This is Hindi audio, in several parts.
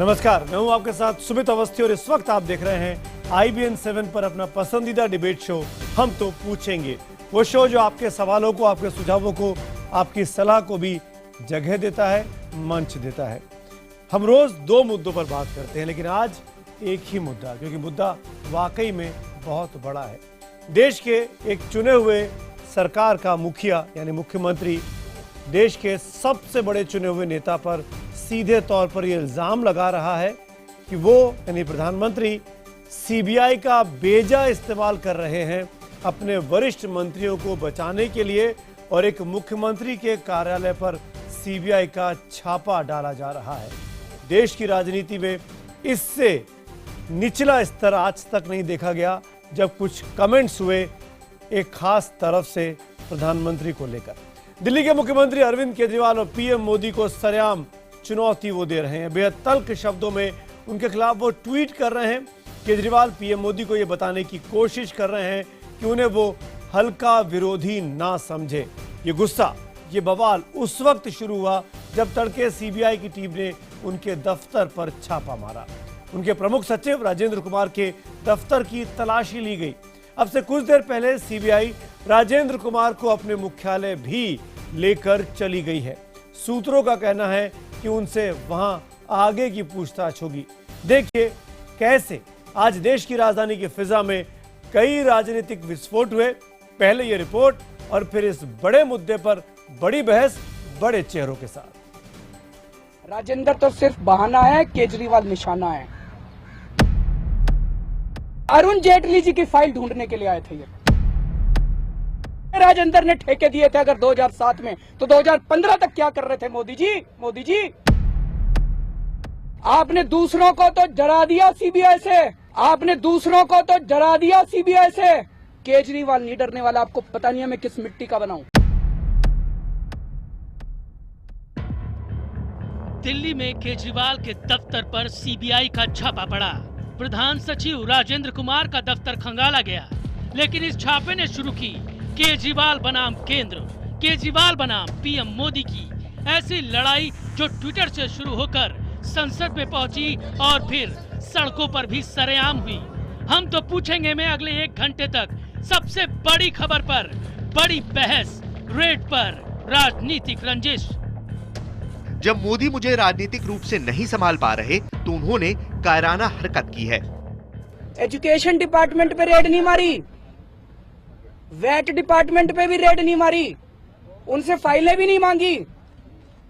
नमस्कार, मैं हूं आपके साथ सुमित अवस्थी और इस वक्त आप देख रहे हैं IBN 7 पर अपना पसंदीदा डिबेट शो हम तो पूछेंगे। वो शो जो आपके सवालों को, आपके सुझावों को, आपकी सलाह को भी जगह देता है, मंच देता है। हम रोज दो मुद्दों पर बात करते हैं, लेकिन आज एक ही मुद्दा, क्योंकि मुद्दा वाकई में बहुत बड़ा है। देश के एक चुने हुए सरकार का मुखिया यानी मुख्यमंत्री देश के सबसे बड़े चुने हुए नेता पर सीधे तौर पर यह इल्जाम लगा रहा है कि वो यानी प्रधानमंत्री CBI का बेजा इस्तेमाल कर रहे हैं अपने वरिष्ठ मंत्रियों को बचाने के लिए, और एक मुख्यमंत्री के कार्यालय पर CBI का छापा डाला जा रहा है। देश की राजनीति में इससे निचला स्तर आज तक नहीं देखा गया जब कुछ कमेंट्स हुए एक खास तरफ से प्रधानमंत्री को लेकर। दिल्ली के मुख्यमंत्री अरविंद केजरीवाल और PM मोदी को सरेआम चुनौती वो दे रहे हैं। बेहद तल्ख शब्दों में उनके खिलाफ वो ट्वीट कर रहे हैं। केजरीवाल PM मोदी को ये बताने की कोशिश कर रहे हैं कि उन्हें वो हल्का विरोधी ना समझे। ये गुस्सा, ये बवाल उस वक्त शुरू हुआ जब तड़के CBI की टीम ने उनके दफ्तर पर छापा मारा। उनके प्रमुख सचिव राजेंद्र कुमार के दफ्तर की तलाशी ली गई। अब से कुछ देर पहले CBI राजेंद्र कुमार को अपने मुख्यालय भी लेकर चली गई है। सूत्रों का कहना है कि उनसे वहां आगे की पूछताछ होगी। देखिए कैसे आज देश की राजधानी की फिजा में कई राजनीतिक विस्फोट हुए। पहले ये रिपोर्ट और फिर इस बड़े मुद्दे पर बड़ी बहस बड़े चेहरों के साथ। राजेंद्र तो सिर्फ बहाना है, केजरीवाल निशाना है। अरुण जेटली जी की फाइल ढूंढने के लिए आए थे ये। राजेंद्र ने ठेके दिए थे अगर 2007 में, तो 2015 तक क्या कर रहे थे मोदी जी? मोदी जी, आपने दूसरों को तो डरा दिया CBI से, आपने दूसरों को तो डरा दिया CBI से। केजरीवाल नहीं डरने वाला, आपको पता नहीं है मैं किस मिट्टी का बनाऊं। दिल्ली में केजरीवाल के दफ्तर पर CBI का छापा पड़ा। प्रधान सचिव राजेंद्र कुमार का दफ्तर खंगाला गया, लेकिन इस छापे ने शुरू की केजरीवाल बनाम केंद्र, केजरीवाल बनाम PM मोदी की ऐसी लड़ाई जो ट्विटर से शुरू होकर संसद में पहुंची और फिर सड़कों पर भी सरेआम हुई। हम तो पूछेंगे में अगले 1 घंटे तक सबसे बड़ी खबर पर बड़ी बहस, रेड पर राजनीतिक रंजिश। जब मोदी मुझे राजनीतिक रूप से नहीं संभाल पा रहे तो उन्होंने कायराना हरकत की है। एजुकेशन डिपार्टमेंट पे रेड नहीं मारी, वेट डिपार्टमेंट पे भी रेड नहीं मारी, उनसे फाइलें भी नहीं मांगी।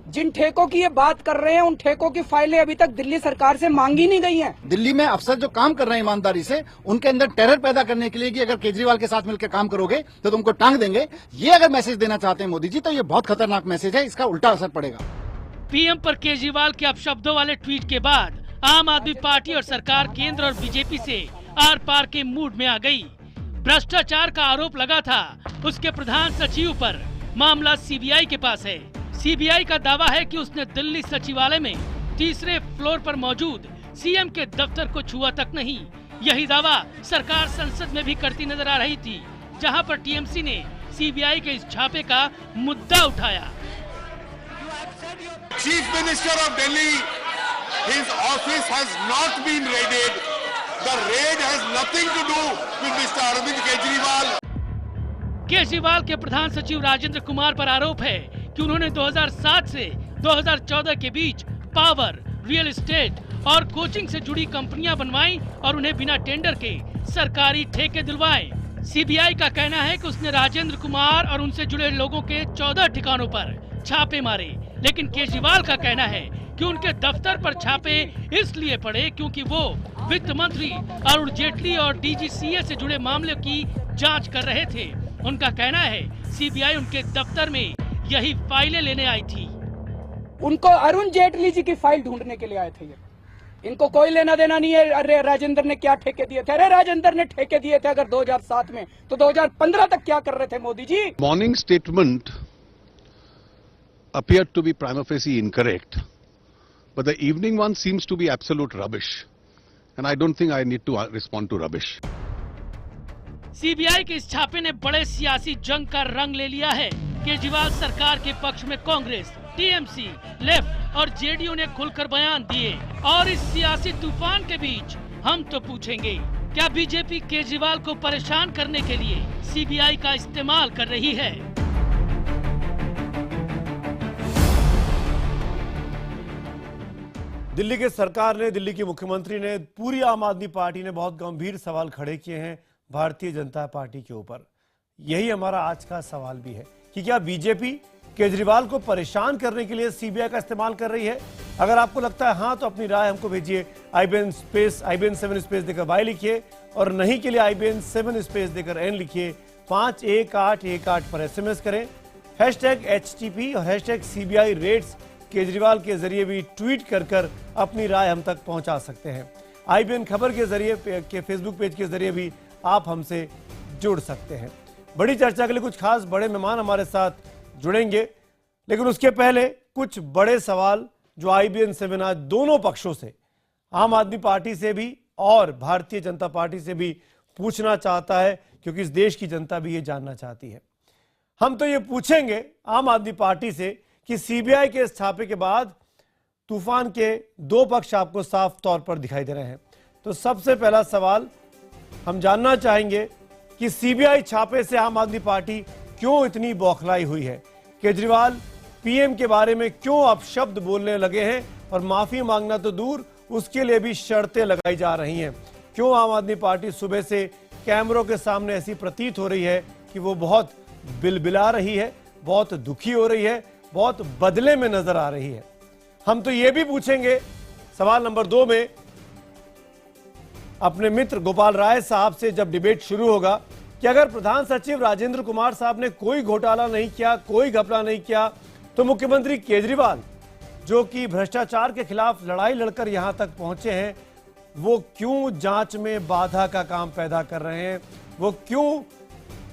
जिन ठेकों की ये बात कर रहे हैं उन ठेकों की फाइलें अभी तक दिल्ली सरकार से मांगी नहीं गई हैं। दिल्ली में अफसर जो काम कर रहे हैं ईमानदारी से, उनके अंदर टेरर पैदा करने के लिए कि अगर केजरीवाल के साथ मिलकर काम करोगे तो तुमको टांग देंगे, ये अगर मैसेज देना चाहते हैं मोदी जी तो ये बहुत खतरनाक मैसेज है, इसका उल्टा असर पड़ेगा। PM पर केजरीवाल के अपशब्दों वाले ट्वीट के बाद आम आदमी पार्टी और सरकार केंद्र और बीजेपी से आर पार के मूड में आ गई। भ्रष्टाचार का आरोप लगा था उसके प्रधान सचिव पर, मामला CBI के पास है। CBI का दावा है कि उसने दिल्ली सचिवालय में तीसरे फ्लोर पर मौजूद CM के दफ्तर को छुआ तक नहीं। यही दावा सरकार संसद में भी करती नजर आ रही थी, जहां पर TMC ने CBI के इस छापे का मुद्दा उठाया। Chief Minister of Delhi, his office has not been raided. The raid has nothing to do with Mr. Arvind Kejriwal. Kejriwal के प्रधान सचिव राजेंद्र कुमार पर आरोप है कि उन्होंने 2007 से 2014 के बीच पावर, रियल एस्टेट और कोचिंग से जुड़ी कंपनियां बनवाई और उन्हें बिना टेंडर के सरकारी ठेके दिलवाए। CBI का कहना है कि उसने राजेंद्र कुमार और उनसे जुड़े लोगों के 14 ठिकानों पर छापे मारे, लेकिन केजरीवाल का कहना है कि उनके दफ्तर पर छापे इसलिए पड़े क्योंकि वो वित्त मंत्री अरुण जेटली और DGCA से जुड़े मामले की जांच कर रहे थे। उनका कहना है CBI उनके दफ्तर में यही फाइलें लेने आई थी। उनको अरुण जेटली जी की फाइल ढूंढने के लिए आए थे ये। इनको कोई लेना देना नहीं है। अरे राजेंद्र ने क्या ठेके दिए थे? अरे राजेंद्र ने ठेके दिए थे अगर 2007 में, तो 2015 तक क्या कर रहे थे Modi ji? Morning statement appeared to be prima facie incorrect, but the evening one seems to be absolute rubbish, and I don't think I need to respond to rubbish. CBI के इस छापे ने बड़े सियासी जंग का रंग ले लिया है। केजरीवाल सरकार के पक्ष में कांग्रेस, TMC, लेफ्ट और जेडीयू ने खुलकर बयान दिए। और इस सियासी तूफान के बीच हम तो पूछेंगे, क्या बीजेपी केजरीवाल को परेशान करने के लिए सीबीआई का इस्तेमाल कर रही है? दिल्ली के सरकार ने, दिल्ली के मुख्यमंत्री ने, पूरी आम आदमी पार्टी ने बहुत गंभीर सवाल खड़े किए हैं भारतीय जनता पार्टी के ऊपर। यही हमारा आज का सवाल भी है कि क्या बीजेपी केजरीवाल को परेशान करने के लिए सीबीआई का इस्तेमाल कर रही है? अगर आपको लगता है हाँ, तो अपनी राय हमको भेजिए। IBN 7 स्पेस देकर Y लिखिए और नहीं के लिए IBN 7 स्पेस देकर N लिखिए। 51818 पर SMS करें। #HTP और #CBI रेड्स केजरीवाल के जरिए भी ट्वीट कर अपनी राय हम तक पहुंचा सकते हैं। IBN खबर के जरिए के फेसबुक पेज के जरिए भी आप हमसे जुड़ सकते हैं। बड़ी चर्चा के लिए कुछ खास बड़े मेहमान हमारे साथ जुड़ेंगे, लेकिन उसके पहले कुछ बड़े सवाल जो IBN 7 आज दोनों पक्षों से, आम आदमी पार्टी से भी और भारतीय जनता पार्टी से भी पूछना चाहता है, क्योंकि इस देश की जनता भी ये जानना चाहती है। हम तो ये पूछेंगे आम आदमी पार्टी से कि सीबीआई के इस छापे के बाद तूफान के दो पक्ष आपको साफ तौर पर दिखाई दे रहे हैं। तो सबसे पहला सवाल हम जानना चाहेंगे कि सीबीआई छापे से आम आदमी पार्टी क्यों इतनी बौखलाई हुई है? केजरीवाल पीएम के बारे में क्यों अपशब्द बोलने लगे हैं और माफी मांगना तो दूर, उसके लिए भी शर्तें लगाई जा रही हैं? क्यों आम आदमी पार्टी सुबह से कैमरों के सामने ऐसी प्रतीत हो रही है कि वो बहुत बिलबिला रही है, बहुत दुखी हो रही है, बहुत बदले में नजर आ रही है? हम तो ये भी पूछेंगे सवाल नंबर 2 में अपने मित्र गोपाल राय साहब से, जब डिबेट शुरू होगा, कि अगर प्रधान सचिव राजेंद्र कुमार साहब ने कोई घोटाला नहीं किया, कोई घपला नहीं किया, तो मुख्यमंत्री केजरीवाल जो कि भ्रष्टाचार के खिलाफ लड़ाई लड़कर यहां तक पहुंचे हैं, वो क्यों जांच में बाधा का काम पैदा कर रहे हैं? वो क्यों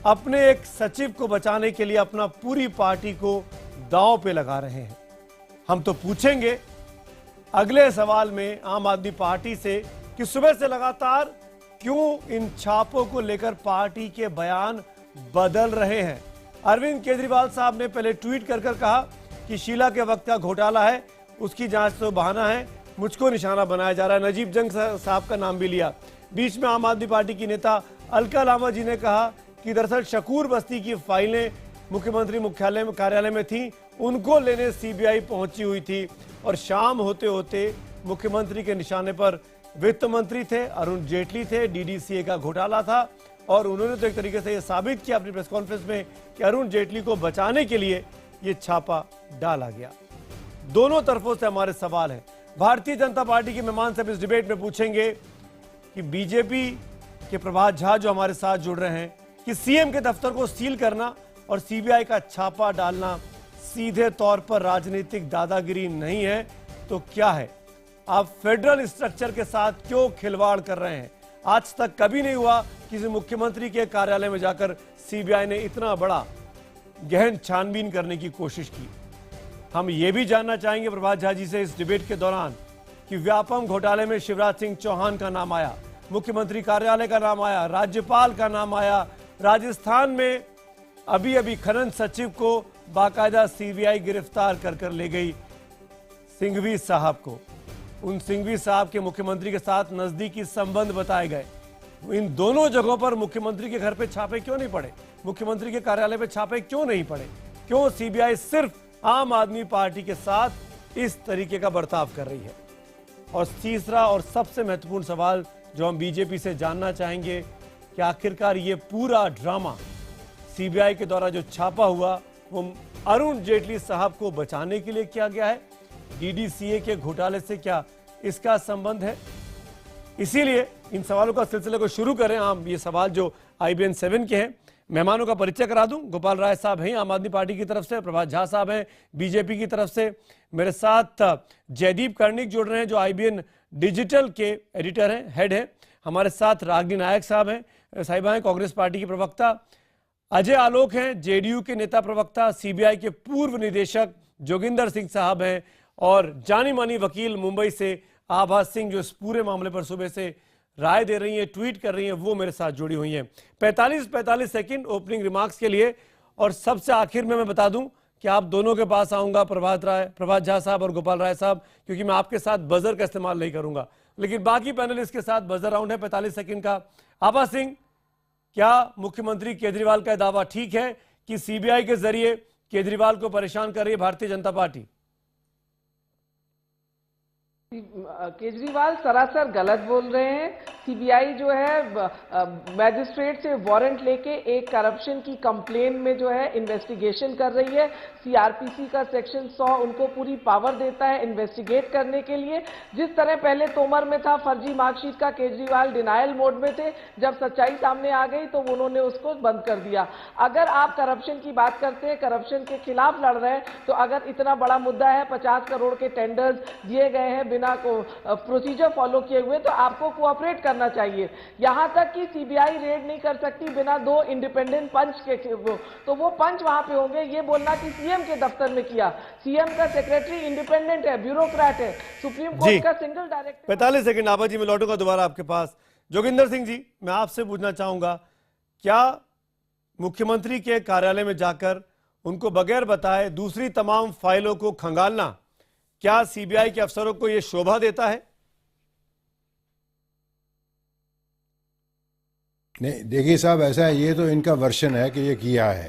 अपने एक सचिव को बचाने के लिए अपना पूरी पार्टी को दांव पे लगा रहे हैं? हम तो पूछेंगे अगले सवाल में आम आदमी पार्टी से कि सुबह से लगातार क्यों इन छापों को लेकर पार्टी के बयान बदल रहे हैं। अरविंद केजरीवाल साहब ने पहले ट्वीट कर कहा कि शीला के वक्त का घोटाला है, उसकी जांच तो बहाना है, मुझको निशाना बनाया जा रहा है। नजीब जंग साहब का नाम भी लिया। बीच में आम आदमी पार्टी की नेता अलका लामा जी ने कहा कि दरअसल शकूर बस्ती की फाइलें मुख्यमंत्री मुख्यालय में कार्यालय में थी, उनको लेने सीबीआई पहुंची हुई थी। और शाम होते होते मुख्यमंत्री के निशाने पर वित्त मंत्री थे, अरुण जेटली थे, DDCA का घोटाला था, और उन्होंने तो एक तरीके से यह साबित किया अपनी प्रेस कॉन्फ्रेंस में कि अरुण जेटली को बचाने के लिए यह छापा डाला गया। दोनों तरफों से हमारे सवाल हैं। भारतीय जनता पार्टी के मेहमान से इस डिबेट में पूछेंगे कि बीजेपी के प्रभात झा जो हमारे साथ जुड़ रहे हैं, कि सीएम के दफ्तर को सील करना और सीबीआई का छापा डालना सीधे तौर पर राजनीतिक दादागिरी नहीं है तो क्या है? आप फेडरल स्ट्रक्चर के साथ क्यों खिलवाड़ कर रहे हैं? आज तक कभी नहीं हुआ किसी मुख्यमंत्री के कार्यालय में जाकर सीबीआई ने इतना बड़ा गहन छानबीन करने की कोशिश की। हम ये भी जानना चाहेंगे प्रभात झा जी से इस डिबेट के दौरान कि व्यापम घोटाले में शिवराज सिंह चौहान का नाम आया, मुख्यमंत्री कार्यालय का नाम आया, राज्यपाल का नाम आया, राजस्थान में अभी खनन सचिव को बाकायदा सीबीआई गिरफ्तार कर ले गई सिंघवी साहब को। उन सिंघवी साहब के मुख्यमंत्री के साथ नजदीकी संबंध बताए गए। इन दोनों जगहों पर मुख्यमंत्री के घर पे छापे क्यों नहीं पड़े? मुख्यमंत्री के कार्यालय पे छापे क्यों नहीं पड़े? क्यों सीबीआई सिर्फ आम आदमी पार्टी के साथ इस तरीके का बर्ताव कर रही है? और तीसरा और सबसे महत्वपूर्ण सवाल जो हम बीजेपी से जानना चाहेंगे कि आखिरकार ये पूरा ड्रामा सीबीआई के द्वारा जो छापा हुआ वो अरुण जेटली साहब को बचाने के लिए किया गया है? DDCA के घोटाले से क्या इसका संबंध है? इसीलिए इन सवालों का सिलसिले को शुरू करें। हम ये सवाल जो IBN 7 के हैं, मेहमानों का परिचय करा दूं। गोपाल राय साहब हैं आम आदमी पार्टी की तरफ से, प्रभात झा साहब हैं बीजेपी की तरफ से, मेरे साथ जयदीप कर्णिक जुड़ रहे हैं जो IBN डिजिटल के एडिटर हैं, हेड हैं। हमारे साथ रागिनी नायक साहब हैं, साहिबा हैं कांग्रेस पार्टी की प्रवक्ता। अजय आलोक हैं जेडीयू के नेता प्रवक्ता। सीबीआई के पूर्व निदेशक जोगिंदर सिंह साहब हैं और जानी मानी वकील मुंबई से आभा सिंह जो इस पूरे मामले पर सुबह से राय दे रही हैं, ट्वीट कर रही हैं, वो मेरे साथ जुड़ी हुई हैं। 45 सेकंड ओपनिंग रिमार्क्स के लिए। और सबसे आखिर में मैं बता दूं कि आप दोनों के पास आऊंगा, प्रभात झा साहब और गोपाल राय साहब, क्योंकि मैं आपके साथ बजर का इस्तेमाल नहीं करूंगा, लेकिन बाकी पैनलिस्ट के साथ बजर राउंड है 45 सेकंड का। आभा सिंह, क्या मुख्यमंत्री केजरीवाल का दावा ठीक है कि सीबीआई के जरिए केजरीवाल को परेशान कर रही है भारतीय जनता पार्टी? केजरीवाल सरासर गलत बोल रहे हैं। सीबीआई जो है मैजिस्ट्रेट से वारंट लेके एक करप्शन की कंप्लेन में जो है इन्वेस्टिगेशन कर रही है। सीआरपीसी का सेक्शन 100 उनको पूरी पावर देता है इन्वेस्टिगेट करने के लिए। जिस तरह पहले तोमर में था फर्जी मार्कशीट का, केजरीवाल डिनायल मोड में थे, जब सच्चाई सामने आ गई तो उन्होंने उसको बंद कर दिया। अगर आप करप्शन की बात करते हैं, करप्शन के खिलाफ लड़ रहे हैं, तो अगर इतना बड़ा मुद्दा है, 50 करोड़ के टेंडर्स दिए गए हैं बिना को प्रोसीजर फॉलो किए हुए, तो आपको कोऑपरेट करना चाहिए। यहां तक कि सीबीआई रेड नहीं कर सकती बिना 2 इंडिपेंडेंट पंच के, तो वो पंच वहां पे होंगे। ये बोलना कि सीएम के दफ्तर में किया, सीएम का सेक्रेटरी इंडिपेंडेंट है, ब्यूरोक्रेट है, सुप्रीम कोर्ट का सिंगल डायरेक्टर। 45 सेकंड आभा जी, मैं लौटूंगा दोबारा आपके पास। जोगिंदर सिंह जी, मैं आपसे पूछना चाहूंगा, क्या मुख्यमंत्री के कार्यालय में जाकर उनको बगैर बताए दूसरी तमाम फाइलों को खंगालना, क्या सीबीआई के अफसरों को यह शोभा देता है? नहीं, देखिए साहब, ऐसा है, ये तो इनका वर्शन है कि ये किया है।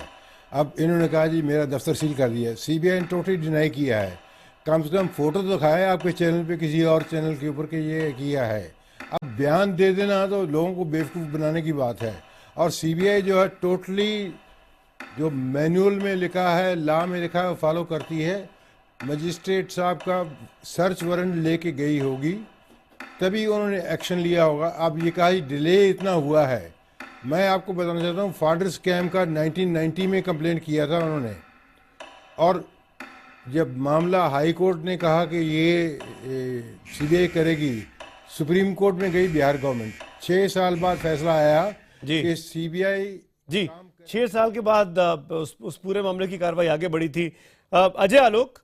अब इन्होंने कहा जी मेरा दफ्तर सील कर दिया, सीबीआई ने टोटली डिनाई किया है। कम से कम फोटो तो दिखाए आपके चैनल पे, किसी और चैनल के ऊपर कि ये किया है। अब बयान दे देना तो लोगों को बेवकूफ़ बनाने की बात है। और सीबीआई जो है टोटली जो मैनुअल में लिखा है, लॉ में लिखा है, फॉलो करती है। मजिस्ट्रेट साहब का सर्च वारंट लेके गई होगी, तभी उन्होंने एक्शन लिया होगा। अब ये कहा डिले इतना हुआ है, मैं आपको बताना चाहता हूँ, फॉर्डर स्कैम का 1990 में कंप्लेंट किया था उन्होंने, और जब मामला हाई कोर्ट ने कहा कि ये सीबीआई करेगी, सुप्रीम कोर्ट में गई बिहार गवर्नमेंट, 6 साल बाद फैसला आया कि सीबीआई जी 6 साल के बाद उस पूरे मामले की कार्रवाई आगे बढ़ी थी। अजय आलोक,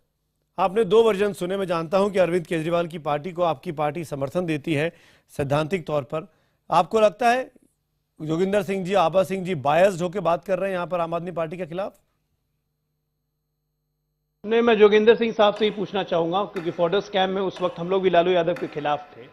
आपने 2 वर्जन सुने। मैं जानता हूं कि अरविंद केजरीवाल की पार्टी को आपकी पार्टी समर्थन देती है सैद्धांतिक तौर पर। आपको लगता है जोगिंदर सिंह जी, आभा सिंह जी बायस्ड होकर बात कर रहे हैं यहां पर आम आदमी पार्टी के खिलाफ? नहीं, मैं जोगिंदर सिंह साहब से ही पूछना चाहूंगा, क्योंकि फॉर्डर स्कैम में उस वक्त हम लोग भी लालू यादव के खिलाफ थे।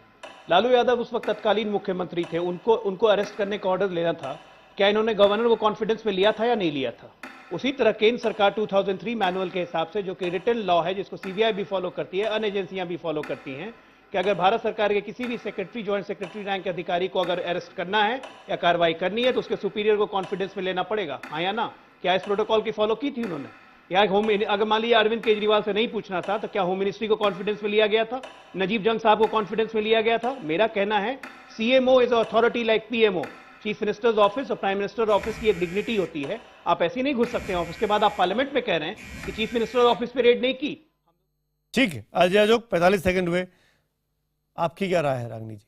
लालू यादव उस वक्त तत्कालीन मुख्यमंत्री थे, उनको अरेस्ट करने का ऑर्डर लेना था। क्या इन्होंने गवर्नर को कॉन्फिडेंस में लिया था या नहीं लिया था? उसी तरह केंद्र सरकार 2003 मैनुअल के हिसाब से, जो कि रिटन लॉ है, जिसको सीबीआई भी फॉलो करती है, अन्य एजेंसियां भी फॉलो करती हैं, कि अगर भारत सरकार के किसी भी सेक्रेटरी, ज्वाइंट सेक्रेटरी रैंक के अधिकारी को अगर अरेस्ट करना है या कार्रवाई करनी है, तो उसके सुपीरियर को कॉन्फिडेंस में लेना पड़ेगा, हाँ या ना? क्या इस प्रोटोकॉल की फॉलो की थी उन्होंने? या अगर मान लिया अरविंद केजरीवाल से नहीं पूछना था, तो क्या होम मिनिस्ट्री को कॉन्फिडेंस में लिया गया था? नजीब जंग साहब को कॉन्फिडेंस में लिया गया था? मेरा कहना है CMO is authority like PMO, chief minister's office और प्राइम मिनिस्टर ऑफिस की एक डिग्निटी होती है। आप ऐसे ही नहीं घुस सकते हैं ऑफिस के बाद। आप पार्लियामेंट में कह रहे हैं कि चीफ मिनिस्टर ऑफिस पे रेड नहीं की। ठीक है अजय आलोक, 45 सेकंड हुए, आपकी क्या राय है रागनी जी?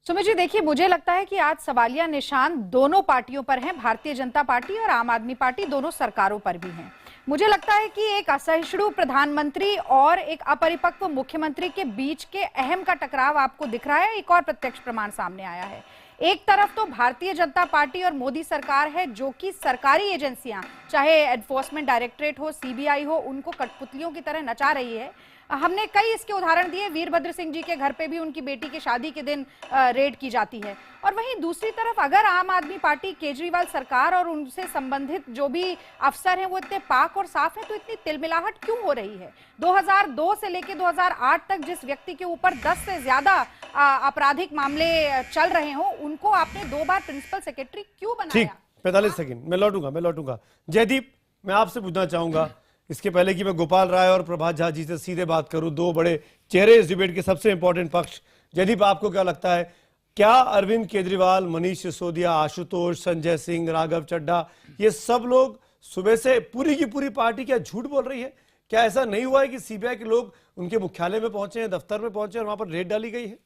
सुमित जी, देखिए, मुझे लगता है कि आज सवालिया निशान दोनों पार्टियों पर हैं, भारतीय जनता पार्टी और आम आदमी पार्टी, दोनों सरकारों पर भी हैं। मुझे लगता है कि एक असहिष्णु प्रधानमंत्री और एक अपरिपक्व मुख्यमंत्री के बीच के अहम का टकराव आपको दिख रहा है। एक और प्रत्यक्ष प्रमाण सामने आया है। एक तरफ तो भारतीय जनता पार्टी और मोदी सरकार है, जो कि सरकारी एजेंसियां, चाहे एनफोर्समेंट डायरेक्टरेट हो, सीबीआई हो, उनको कठपुतलियों की तरह नचा रही है। हमने कई इसके उदाहरण दिए। वीरभद्र सिंह जी के घर पे भी उनकी बेटी की शादी के दिन रेड की जाती है। और वहीं दूसरी तरफ अगर आम आदमी पार्टी, केजरीवाल सरकार और उनसे संबंधित जो भी अफसर हैं वो इतने पाक और साफ हैं, तो इतनी तिलमिलाहट क्यों हो रही है? 2002 से लेकर 2008 तक जिस व्यक्ति के ऊपर 10 से ज्यादा आपराधिक मामले चल रहे हों, उनको आपने 2 बार प्रिंसिपल सेक्रेटरी क्यों बनाया? ठीक, 45 सेकंड, मैं लौटूंगा। जयदीप, मैं आपसे पूछना चाहूंगा, इसके पहले कि मैं गोपाल राय और प्रभात झा जी से सीधे बात करूं, 2 बड़े चेहरे इस डिबेट के, सबसे इंपॉर्टेंट पक्ष। जयदीप, आपको क्या लगता है, क्या अरविंद केजरीवाल, मनीष सिसोदिया, आशुतोष, संजय सिंह, राघव चड्ढा, ये सब लोग सुबह से पूरी की पूरी पार्टी क्या झूठ बोल रही है? क्या ऐसा नहीं हुआ है कि सीबीआई के लोग उनके मुख्यालय में पहुंचे हैं, दफ्तर में पहुंचे और वहां पर रेड डाली गई है?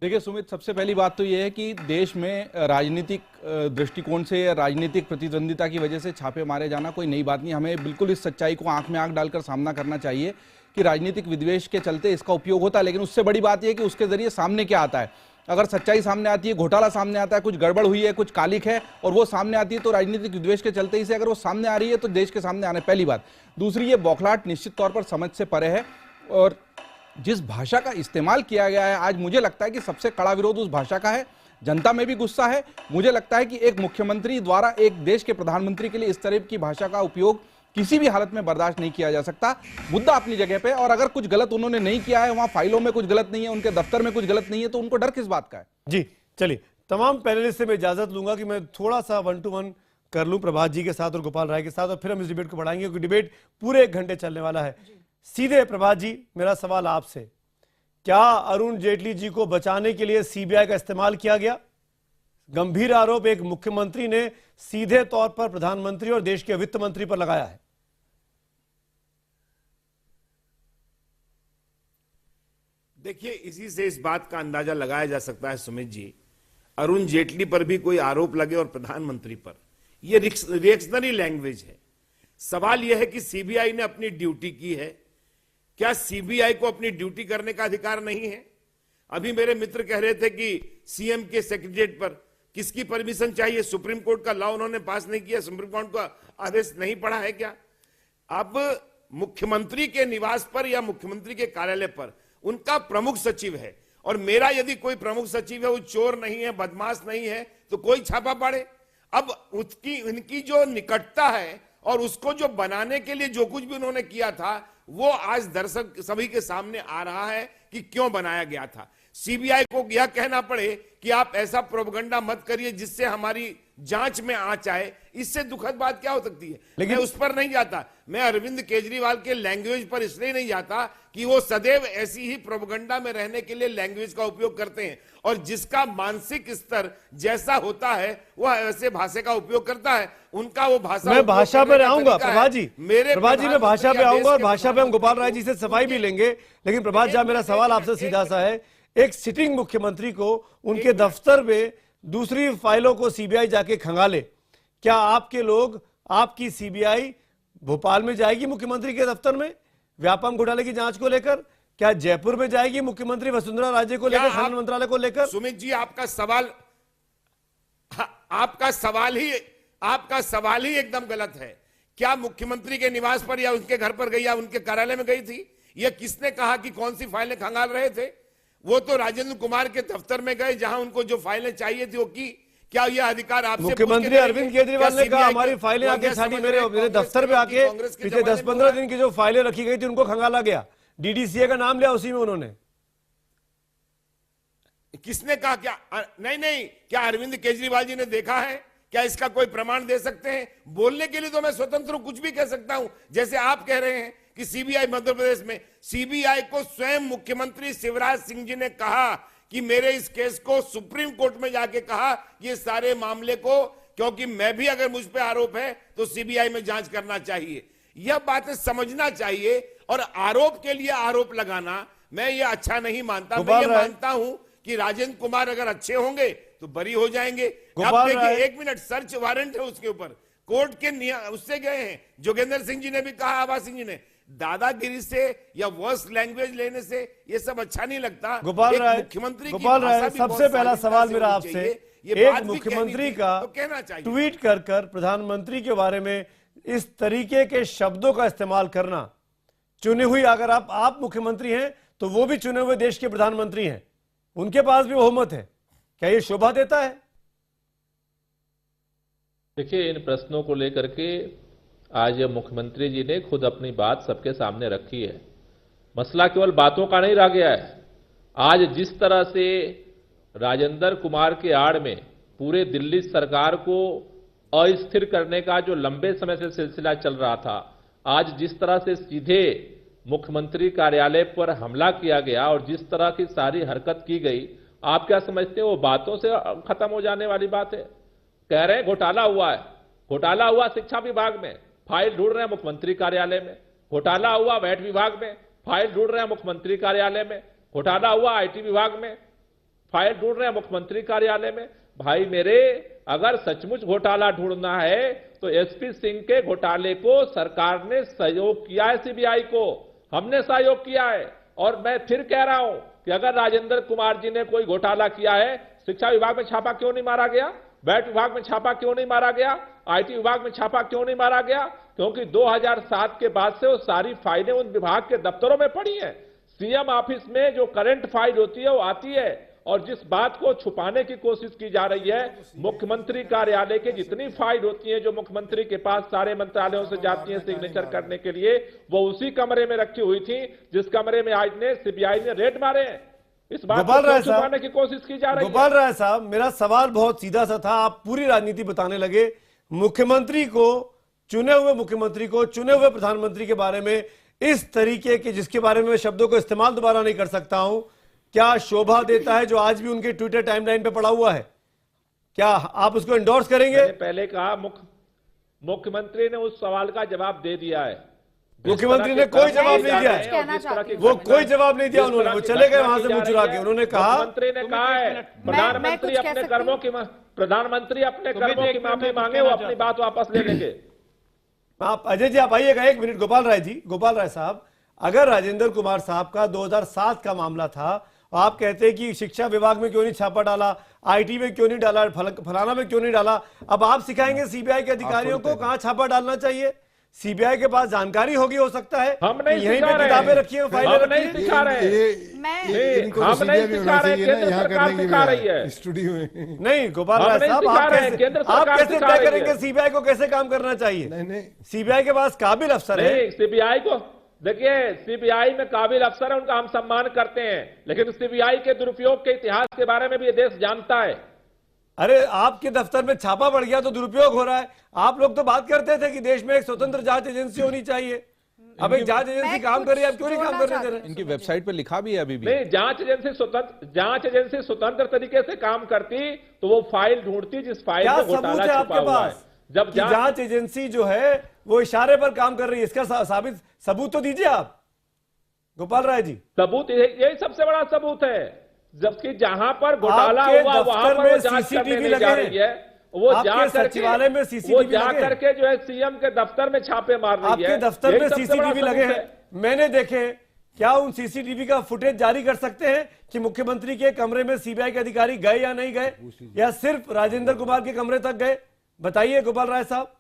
देखिए सुमित, सबसे पहली बात तो यह है कि देश में राजनीतिक दृष्टिकोण से या राजनीतिक प्रतिद्वंदिता की वजह से छापे मारे जाना कोई नई बात नहीं। हमें बिल्कुल इस सच्चाई को आंख में आंख डालकर सामना करना चाहिए कि राजनीतिक विद्वेष के चलते इसका उपयोग होता है, लेकिन उससे बड़ी बात यह है कि उसके जरिए सामने क्या आता है। अगर सच्चाई सामने आती है, घोटाला सामने आता है, कुछ गड़बड़ हुई है, कुछ कालिक है और वो सामने आती है तो राजनीतिक विद्वेष के चलते ही से अगर वो सामने आ रही है तो देश के सामने आने, पहली बात। दूसरी, ये बौखलाहट निश्चित तौर पर समझ से परे है और जिस भाषा का इस्तेमाल किया गया है आज मुझे लगता है कि सबसे कड़ा विरोध उस भाषा का है। जनता में भी गुस्सा है। मुझे लगता है कि एक मुख्यमंत्री द्वारा एक देश के प्रधानमंत्री के लिए इस तरह की भाषा का उपयोग किसी भी हालत में बर्दाश्त नहीं किया जा सकता। मुद्दा अपनी जगह पे, और अगर कुछ गलत उन्होंने नहीं किया है, वहां फाइलों में कुछ गलत नहीं है, उनके दफ्तर में कुछ गलत नहीं है, तो उनको डर किस बात का है? जी चलिए, तमाम पैनलिस्ट से मैं इजाजत लूंगा कि मैं थोड़ा सा 1 to 1 कर लूं प्रभात जी के साथ और गोपाल राय के साथ, और फिर हम इस डिबेट को बढ़ाएंगे क्योंकि डिबेट पूरे 1 घंटे चलने वाला है। सीधे प्रभात जी, मेरा सवाल आपसे, क्या अरुण जेटली जी को बचाने के लिए सीबीआई का इस्तेमाल किया गया? गंभीर आरोप एक मुख्यमंत्री ने सीधे तौर पर प्रधानमंत्री और देश के वित्त मंत्री पर लगाया है। देखिए, इसी से इस बात का अंदाजा लगाया जा सकता है सुमित जी, अरुण जेटली पर भी कोई आरोप लगे और प्रधानमंत्री पर, यह रिएक्शनरी लैंग्वेज है। सवाल यह है कि सीबीआई ने अपनी ड्यूटी की है। क्या सीबीआई को अपनी ड्यूटी करने का अधिकार नहीं है? अभी मेरे मित्र कह रहे थे कि सीएम के सेक्रेटरीट पर किसकी परमिशन चाहिए? सुप्रीम कोर्ट का लॉ उन्होंने पास नहीं किया, सुप्रीम कोर्ट का आदेश नहीं पढ़ा है क्या? अब मुख्यमंत्री के निवास पर या मुख्यमंत्री के कार्यालय पर उनका प्रमुख सचिव है, और मेरा यदि कोई प्रमुख सचिव है वो चोर नहीं है, बदमाश नहीं है, तो कोई छापा पड़े। अब उसकी उनकी जो निकटता है और उसको जो बनाने के लिए जो कुछ भी उन्होंने किया था वो आज दर्शक सभी के सामने आ रहा है कि क्यों बनाया गया था। सीबीआई को यह कहना पड़े कि आप ऐसा प्रोपगंडा मत करिए जिससे हमारी जांच में आंच आए, इससे दुखद बात क्या हो सकती है? लेकिन मैं उस पर नहीं जाता। मैं अरविंद केजरीवाल के लैंग्वेज पर इसलिए नहीं जाता कि वो सदैव ऐसी ही प्रोपगंडा में रहने के लिए लैंग्वेज का उपयोग करते हैं, और जिसका मानसिक स्तर जैसा होता है वह ऐसे भाषा का उपयोग करता है। उनका वो भाषा, मैं भाषा पर आऊंगा प्रभात जी, मैं भाषा पे आऊंगा और भाषा पे हम गोपाल राय जी से सफाई भी लेंगे। लेकिन प्रभात जी, मेरा सवाल आपसे सीधा सा है, एक सिटिंग मुख्यमंत्री को उनके दफ्तर में दूसरी फाइलों को सीबीआई जाके खंगाले, क्या आपके लोग, आपकी सीबीआई भोपाल में जाएगी मुख्यमंत्री के दफ्तर में व्यापम घोटाले की जांच को लेकर? क्या जयपुर में जाएगी मुख्यमंत्री वसुंधरा राजे को लेकर, खान मंत्रालय को लेकर? सुमित जी, आपका सवाल ही एकदम गलत है। क्या मुख्यमंत्री के निवास पर या उनके घर पर गई या उनके कार्यालय में गई थी? यह किसने कहा कि कौन सी फाइलें खंगाल रहे थे? वो तो राजेंद्र कुमार के दफ्तर में गए जहां उनको जो फाइलें चाहिए थी वो की। क्या यह अधिकार आपसे? मुख्यमंत्री अरविंद केजरीवाल ने कहा हमारी फाइलें आके छाटी, मेरे दफ्तर पे आके पिछले 10-15 दिन की जो फाइलें रखी गई थी उनको खंगाला गया। डीडीसीए का नाम लिया उसी में उन्होंने। किसने कहा? क्या नहीं, क्या अरविंद केजरीवाल जी ने देखा है? क्या इसका कोई प्रमाण दे सकते हैं? बोलने के लिए तो मैं स्वतंत्र हूं, कुछ भी कह सकता हूं। जैसे आप कह रहे हैं कि सीबीआई मध्य प्रदेश में, सीबीआई को स्वयं मुख्यमंत्री शिवराज सिंह जी ने कहा कि मेरे इस केस को सुप्रीम कोर्ट में जाके कहा, ये सारे मामले को, क्योंकि मैं भी अगर मुझ पे आरोप है तो सीबीआई में जांच करना चाहिए। यह बातें समझना चाहिए, और आरोप के लिए आरोप लगाना मैं ये अच्छा नहीं मानता। मैं ये मानता हूं कि राजेंद्र कुमार अगर अच्छे होंगे तो बरी हो जाएंगे। अब देखिए, 1 मिनट, सर्च वारंट है उसके ऊपर, कोर्ट के उससे गए हैं। जोगेंद्र सिंह जी ने भी कहा, आभा सिंह जी ने, दादागिरी से या वर्स्ट लैंग्वेज लेने से ये सब अच्छा नहीं लगता। गोपाल राय, सबसे पहला सवाल मेरा आपसे, एक मुख्यमंत्री का ट्वीट कर प्रधानमंत्री के बारे में इस तरीके के शब्दों का इस्तेमाल करना, चुने हुई, अगर आप मुख्यमंत्री हैं तो वो भी चुने हुए देश के प्रधानमंत्री हैं, उनके पास भी बहुमत है, क्या ये शोभा देता है? देखिए, इन प्रश्नों को लेकर के आज मुख्यमंत्री जी ने खुद अपनी बात सबके सामने रखी है। मसला केवल बातों का नहीं रह गया है। आज जिस तरह से राजेंद्र कुमार के आड़ में पूरे दिल्ली सरकार को अस्थिर करने का जो लंबे समय से सिलसिला चल रहा था, आज जिस तरह से सीधे मुख्यमंत्री कार्यालय पर हमला किया गया और जिस तरह की सारी हरकत की गई, आप क्या समझते हैं वो बातों से खत्म हो जाने वाली बात है? कह रहे हैं घोटाला हुआ है, घोटाला हुआ शिक्षा विभाग में, फाइल ढूंढ रहे हैं मुख्यमंत्री कार्यालय में, घोटाला हुआ वैट विभाग में, फाइल ढूंढ रहे हैं मुख्यमंत्री कार्यालय में, घोटाला हुआ आईटी विभाग में, फाइल ढूंढ रहे हैं मुख्यमंत्री कार्यालय में। भाई मेरे, अगर सचमुच घोटाला ढूंढना है तो एसपी सिंह के घोटाले को सरकार ने सहयोग किया है, सीबीआई को हमने सहयोग किया है। और मैं फिर कह रहा हूं कि अगर राजेंद्र कुमार जी ने कोई घोटाला किया है, शिक्षा विभाग में छापा क्यों नहीं मारा गया, वैट विभाग में छापा क्यों नहीं मारा गया, आईटी विभाग में छापा क्यों नहीं मारा गया? क्योंकि 2007 के बाद से वो सारी फाइलें उन विभाग के दफ्तरों में पड़ी हैं। सीएम ऑफिस में जो करंट फाइल होती है वो आती है, और जिस बात को छुपाने की कोशिश की जा रही है, मुख्यमंत्री कार्यालय के जितनी फाइल होती हैं जो मुख्यमंत्री के पास सारे मंत्रालयों से जाती हैं सिग्नेचर करने के लिए, वो उसी कमरे में रखी हुई थी जिस कमरे में आज ने सीबीआई ने रेड मारे हैं। इस बात को छुपाने की कोशिश की जा रही है। गोपाल राय साहब, मेरा सवाल बहुत सीधा सा था, आप पूरी राजनीति बताने लगे। मुख्यमंत्री को, चुने हुए मुख्यमंत्री को, चुने हुए प्रधानमंत्री के बारे में इस तरीके के, जिसके बारे में मैं शब्दों को इस्तेमाल दोबारा नहीं कर सकता हूं, क्या शोभा देता है जो आज भी उनके ट्विटर टाइमलाइन पे पड़ा हुआ है? क्या आप उसको एंडोर्स करेंगे? मैंने पहले कहा मुख्यमंत्री ने उस सवाल का जवाब दे दिया है। मुख्यमंत्री ने कोई जवाब नहीं दिया है, वो कोई जवाब नहीं दिया उन्होंने, वो चले गए वहां से मुंह चुरा के। उन्होंने कहा, मुख्यमंत्री ने कहा है प्रधानमंत्री अपने कर्मों की माफी मांगे, वो अपनी बात वापस ले लेंगे। आप अजय जी आप आइएगा एक मिनट। गोपाल राय जी, गोपाल राय साहब, अगर राजेंद्र कुमार साहब का 2007 का मामला था, आप कहते हैं कि शिक्षा विभाग में क्यों नहीं छापा डाला, आईटी में क्यों नहीं डाला, फलाना में क्यों नहीं डाला, अब आप सिखाएंगे सीबीआई के अधिकारियों को कहां छापा डालना चाहिए? सीबीआई के पास जानकारी होगी, हो सकता है हम नहीं यहीं पे किताबें रखी हैं, फाइलें हम नहीं सिखा रहे, हम नहीं सिखा रहे, केंद्र सरकार सिखा रही है स्टूडियो में। नहीं गोपाल राय साहब, आप कैसे तय करेंगे सीबीआई को कैसे काम करना चाहिए? सीबीआई के पास काबिल अफसर है। सीबीआई को देखिए, सीबीआई में काबिल अफसर है, उनका हम सम्मान करते हैं, लेकिन सीबीआई के दुरुपयोग के इतिहास के बारे में भी ये देश जानता है। अरे आपके दफ्तर में छापा पड़ गया तो दुरुपयोग हो रहा है। आप लोग तो बात करते थे कि देश में एक स्वतंत्र जांच एजेंसी होनी चाहिए। अब एक जांच एजेंसी काम कर रही है, अब क्यों नहीं काम करने दे रहे? इनकी वेबसाइट पे लिखा भी है अभी भी। नहीं, जांच एजेंसी स्वतंत्र तरीके से काम करती तो वो फाइल ढूंढती जिस फाइल में घोटाला छुपा हुआ है। जब जांच एजेंसी जो है वो इशारे पर काम कर रही है, इसका सबूत तो दीजिए आप गोपाल राय जी। सबूत यही सबसे बड़ा सबूत है, जबकि जहां पर घोटाला हुआ वहां पर जांच करने जा रही है, वो सचिवालय में सीसीटीवी जा करके जो है सीएम के दफ्तर में छापे मार रही है। आपके दफ्तर में सीसीटीवी लगे हैं, मैंने देखे। क्या उन सीसीटीवी का फुटेज जारी कर सकते हैं कि मुख्यमंत्री के कमरे में सीबीआई के अधिकारी गए या नहीं गए, या सिर्फ राजेंद्र कुमार के कमरे तक गए? बताइए गोपाल राय साहब।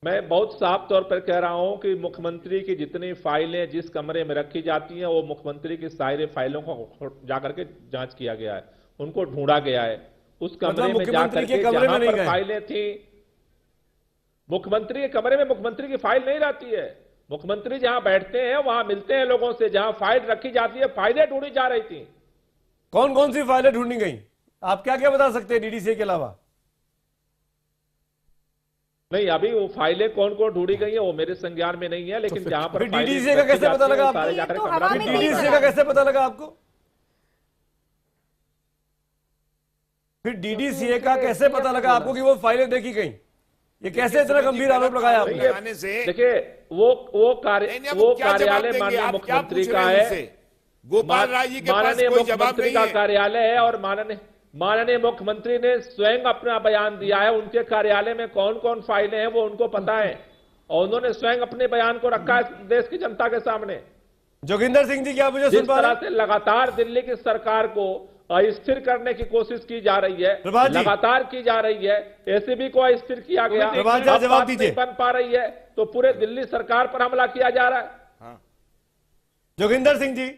मैं बहुत साफ तौर पर कह रहा हूं कि मुख्यमंत्री की जितनी फाइलें जिस कमरे में रखी जाती हैं, वो मुख्यमंत्री की सारी फाइलों को जाकर के जांच किया गया है, उनको ढूंढा गया है। उस कमरे में जाकर के जहां पर फाइलें थी, मुख्यमंत्री के कमरे में मुख्यमंत्री की फाइल नहीं रहती है। मुख्यमंत्री जहां बैठते हैं वहां मिलते हैं लोगों से, जहां फाइल रखी जाती है, फाइलें ढूंढी जा रही थी। कौन कौन सी फाइलें ढूंढी गई, आप क्या क्या बता सकते हैं डीडीसी के अलावा? नहीं, अभी वो फाइलें कौन कौन ढूंढी गई है वो मेरे संज्ञान में नहीं है, लेकिन जहां पर डीडीसी का कैसे पता लगा आपको? डीडीसी का कैसे पता लगा आपको? फिर डीडीसीए का कैसे पता लगा आपको कि वो फाइलें देखी गई? ये कैसे इतना गंभीर आरोप लगाया आपने? देखिए, वो कार्यालय माननीय मुख्यमंत्री का है, गोपाल राय जी के पास माननीय कोई जवाब मुख्यमंत्री नहीं का है। कार्यालय है, और माननीय मुख्यमंत्री ने स्वयं अपना बयान दिया है। उनके कार्यालय में कौन कौन फाइलें हैं वो उनको पता है, और उन्होंने स्वयं अपने बयान को रखा है देश की जनता के सामने। जोगिंदर सिंह जी, क्या मुझे सुन पा रहे हैं? जिस तरह से लगातार दिल्ली की सरकार को अस्थिर करने की कोशिश की जा रही है, लगातार की जा रही है, एसीबी को अस्थिर किया गया, जवाब दीजिए। नहीं बन पा रही है तो पूरे दिल्ली सरकार पर हमला किया जा रहा है। जोगिंदर सिंह जी,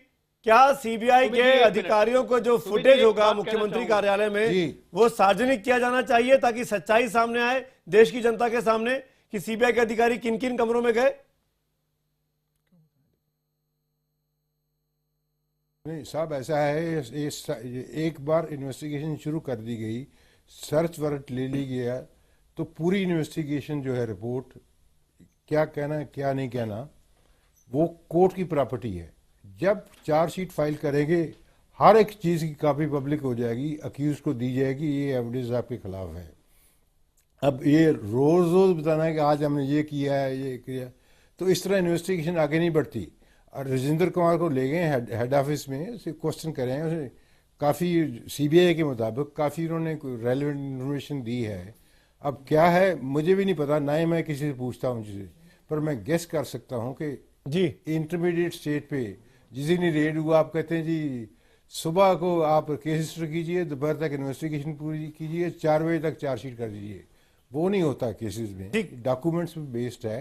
क्या सीबीआई के अधिकारियों को जो फुटेज होगा मुख्यमंत्री कार्यालय में वो सार्वजनिक किया जाना चाहिए, ताकि सच्चाई सामने आए देश की जनता के सामने कि सीबीआई के अधिकारी किन किन कमरों में गए? नहीं साहब, ऐसा है, एक बार इन्वेस्टिगेशन शुरू कर दी गई, सर्च वारंट ले ली गया, तो पूरी इन्वेस्टिगेशन जो है, रिपोर्ट क्या कहना क्या नहीं कहना, वो कोर्ट की प्रॉपर्टी है। जब चार्जशीट फाइल करेंगे, हर एक चीज की कॉपी पब्लिक हो जाएगी, अक्यूज को दी जाएगी, ये एविडेंस आपके खिलाफ है। अब ये रोज रोज बताना है कि आज हमने ये किया है, ये किया, तो इस तरह इन्वेस्टिगेशन आगे नहीं बढ़ती। और राजेंद्र कुमार को ले गए हेड ऑफिस में, उसे क्वेश्चन करें, उसे काफ़ी सीबीआई के मुताबिक काफ़ी उन्होंने रेलिवेंट इन्फॉर्मेशन दी है। अब क्या है मुझे भी नहीं पता, ना ही मैं किसी से पूछता हूँ जिसे, पर मैं गेस कर सकता हूँ कि जी इंटरमीडिएट स्टेज पे जिस दिन ही रेड हुआ आप कहते हैं जी सुबह को आप केस रजिस्टर कीजिए, दोपहर तक इन्वेस्टिगेशन पूरी कीजिए, 4 बजे तक चार्जशीट कर दीजिए। वो नहीं होता केसेस में, डॉक्यूमेंट्स पे बेस्ड है,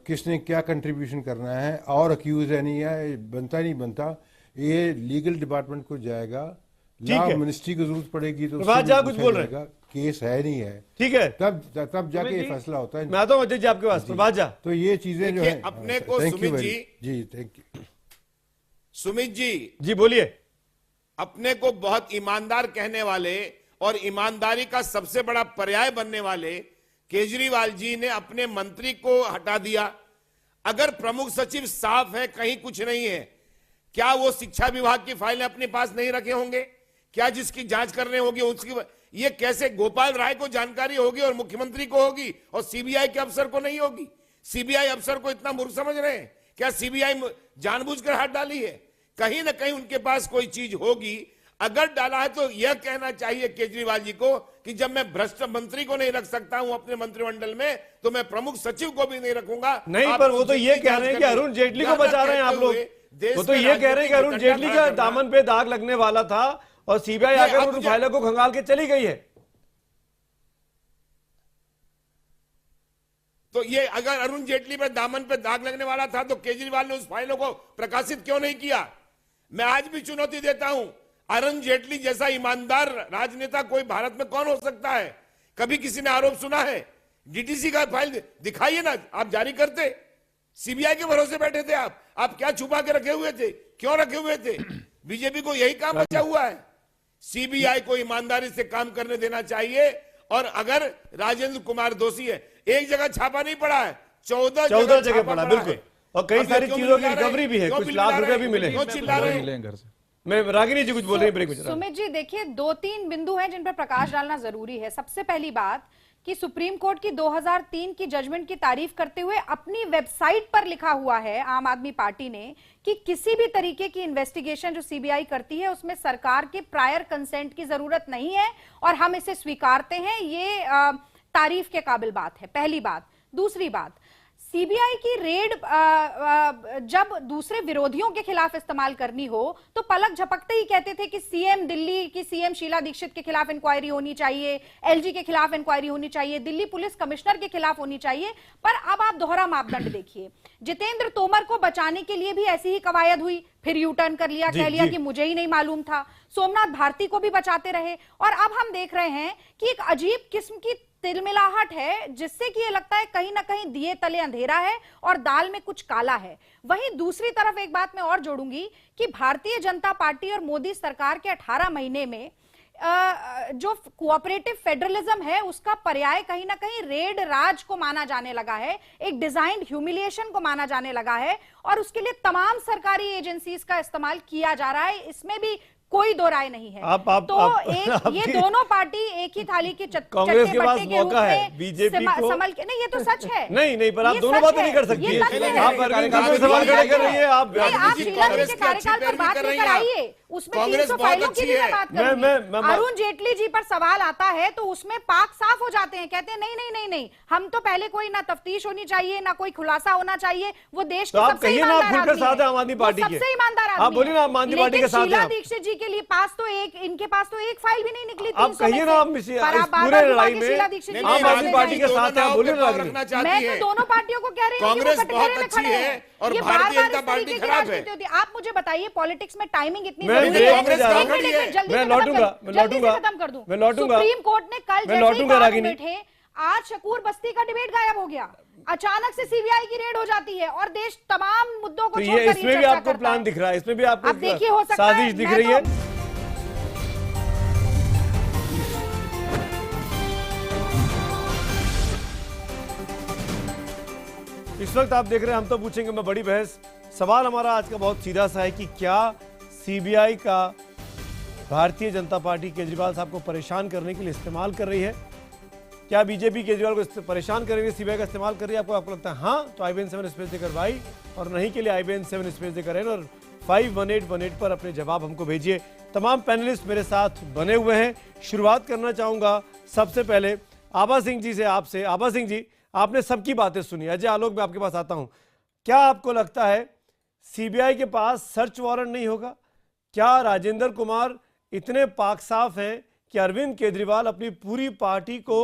किसने क्या कंट्रीब्यूशन करना है और अक्यूज है नहीं है, बनता नहीं बनता, ये लीगल डिपार्टमेंट को जाएगा, लॉ मिनिस्ट्री को जरूरत पड़ेगी तो कुछ बोल रहे हैं, केस है नहीं है, ठीक है, तब जाके ये फैसला होता है। मैं आता हूं अजय जी आपके पास, प्रभात जी। तो ये चीजें जो है अपने को सुमित जी थैंक यू। सुमित जी बोलिए। अपने को बहुत ईमानदार कहने वाले और ईमानदारी का सबसे बड़ा पर्याय बनने वाले केजरीवाल जी ने अपने मंत्री को हटा दिया। अगर प्रमुख सचिव साफ है, कहीं कुछ नहीं है, क्या वो शिक्षा विभाग की फाइलें अपने पास नहीं रखे होंगे? क्या जिसकी जांच करने होगी उसकी, ये कैसे गोपाल राय को जानकारी होगी और मुख्यमंत्री को होगी और सीबीआई के अफसर को नहीं होगी? सीबीआई अफसर को इतना मूर्ख समझ रहे हैं? क्या सीबीआई जानबूझकर हाथ डाली है? कहीं ना कहीं उनके पास कोई चीज होगी। अगर डाला है तो यह कहना चाहिए केजरीवाल जी को कि जब मैं भ्रष्ट मंत्री को नहीं रख सकता हूं अपने मंत्रिमंडल में, तो मैं प्रमुख सचिव को भी नहीं रखूंगा। नहीं, पर वो तो ये कह रहे हैं कि अरुण जेटली को बचा रहे हैं आप लोग। वो तो ये कह रहे हैं कि अरुण जेटली का दामन पे दाग लगने वाला था और सीबीआई आकर उन फाइलों को खंगाल के चली गई है। तो ये अगर अरुण जेटली पे दामन पे दाग लगने वाला था तो केजरीवाल ने उस फाइलों को प्रकाशित क्यों नहीं किया? मैं आज भी चुनौती देता हूं, अरुण जेटली जैसा ईमानदार राजनेता कोई भारत में कौन हो सकता है? कभी किसी ने आरोप सुना है? डीटीसी का फाइल दिखाइए ना, आप जारी करते। सीबीआई के भरोसे बैठे थे आप क्या छुपा के रखे हुए थे? क्यों रखे हुए थे? बीजेपी को यही काम बचा हुआ है। सीबीआई को ईमानदारी से काम करने देना चाहिए। और अगर राजेंद्र कुमार दोषी है, एक जगह छापा नहीं पड़ा है, 14 जगह पड़ा, बिल्कुल, और कई सारी चीजों की रिकवरी भी है, कुछ लाख रुपए भी मिले। क्यों चिल्ला रहे हैं? घर से मैं रागिनी जी कुछ बोल रही है ब्रेक में। सुमित जी देखिए, 2-3 बिंदु हैं जिन पर प्रकाश डालना जरूरी है। सबसे पहली बात कि सुप्रीम कोर्ट की 2003 की जजमेंट की तारीफ करते हुए अपनी वेबसाइट पर लिखा हुआ है आम आदमी पार्टी ने कि किसी भी तरीके की इन्वेस्टिगेशन जो सीबीआई करती है उसमें सरकार के प्रायर कंसेंट की जरूरत नहीं है और हम इसे स्वीकारते हैं। ये तारीफ के काबिल बात है, पहली बात। दूसरी बात, सीबीआई की रेड जब दूसरे विरोधियों के खिलाफ इस्तेमाल करनी हो तो पलक झपकते ही कहते थे कि सीएम दिल्ली की सीएम शीला दीक्षित के खिलाफ इंक्वायरी होनी चाहिए, एलजी के खिलाफ इंक्वायरी होनी चाहिए, दिल्ली पुलिस कमिश्नर के खिलाफ होनी चाहिए। पर अब आप दोहरा मापदंड देखिए, जितेंद्र तोमर को बचाने के लिए भी ऐसी ही कवायद हुई, फिर यू टर्न कर लिया, कह लिया कि मुझे ही नहीं मालूम था। सोमनाथ भारती को भी बचाते रहे और अब हम देख रहे हैं कि एक अजीब किस्म की तिलमिलाहट है जिससे कि ये लगता है कहीं ना कहीं दिए तले अंधेरा है और दाल में कुछ काला है। वहीं दूसरी तरफ एक बात मैं और जोड़ूंगी कि भारतीय जनता पार्टी और मोदी सरकार के 18 महीने में जो कोऑपरेटिव फेडरलिज्म है उसका पर्याय कहीं ना कहीं रेड राज को माना जाने लगा है, एक डिजाइन्ड ह्यूमिलिएशन को माना जाने लगा है और उसके लिए तमाम सरकारी एजेंसीज का इस्तेमाल किया जा रहा है। इसमें भी कोई दो राय नहीं है। ये दोनों पार्टी एक ही थाली के कांग्रेस के पास मौका है, बीजेपी को संभल के नहीं, ये तो सच है। नहीं पर आप दोनों बातें नहीं कर सकती है। आप अरविंद जी पे सवाल खड़े कर रही है, आप शीला जी के कार्यकाल पर बात लेकर आइए, उसमें 300 फाइलों की भी मैं बात कर रही हूं। अरुण जेटली जी पर सवाल आता है तो उसमें पाक साफ हो जाते हैं, कहते हैं नहीं, हम तो पहले कोई ना तफ्तीश होनी चाहिए ना कोई खुलासा होना चाहिए, वो देश के सबसे ईमानदार आदमी है, सबसे ईमानदार आदमी। आप बोलिए ना आम आदमी पार्टी के साथ शीला दीक्षित जी के लिए पास तो इनके पास तो एक फाइल भी नहीं निकली। आप कहिए ना, आप पूरे लड़ाई में आम आदमी पार्टी के साथ हैं, बोलिए ना। मैं तो दोनों पार्टियों को कह रही हूं कांग्रेस बहुत अच्छी है और भारतीय जनता पार्टी खराब है। आप मुझे बताइए, पॉलिटिक्स में टाइमिंग इतनी मैं लौटूंगा खत्म कर दूं। मैं लौटूंगा। सुप्रीम कोर्ट ने कल बैठे, आज शकूर बस्ती का डिबेट गायब हो गया, अचानक से सीबीआई की रेड हो जाती है और देश तमाम मुद्दों को छोड़कर इसमें भी आपको प्लान दिख रहा है, इसमें भी आपको देखिए हो सकता है साजिश दिख रही है। इस वक्त आप देख रहे हैं हम तो पूछेंगे मैं बड़ी बहस। सवाल हमारा आज का बहुत सीधा सा है कि क्या सीबीआई का भारतीय जनता पार्टी केजरीवाल साहब को परेशान करने के लिए इस्तेमाल कर रही है? क्या बीजेपी केजरीवाल को परेशान करने सीबीआई का इस्तेमाल कर रही है? आपको लगता है हाँ तो IBN7 स्पेस देकर भाई, और नहीं के लिए IBN7 स्पेस देकर और 51818 पर अपने जवाब हमको भेजिए। तमाम पैनलिस्ट मेरे साथ बने हुए हैं। शुरुआत करना चाहूंगा सबसे पहले आभा सिंह जी से, आपसे। आभा सिंह जी, आपने सबकी बातें सुनी। अजय आलोक, मैं आपके पास आता हूं। क्या आपको लगता है सीबीआई के पास सर्च वारंट नहीं होगा? क्या राजेंद्र कुमार इतने पाक साफ हैं कि अरविंद केजरीवाल अपनी पूरी पार्टी को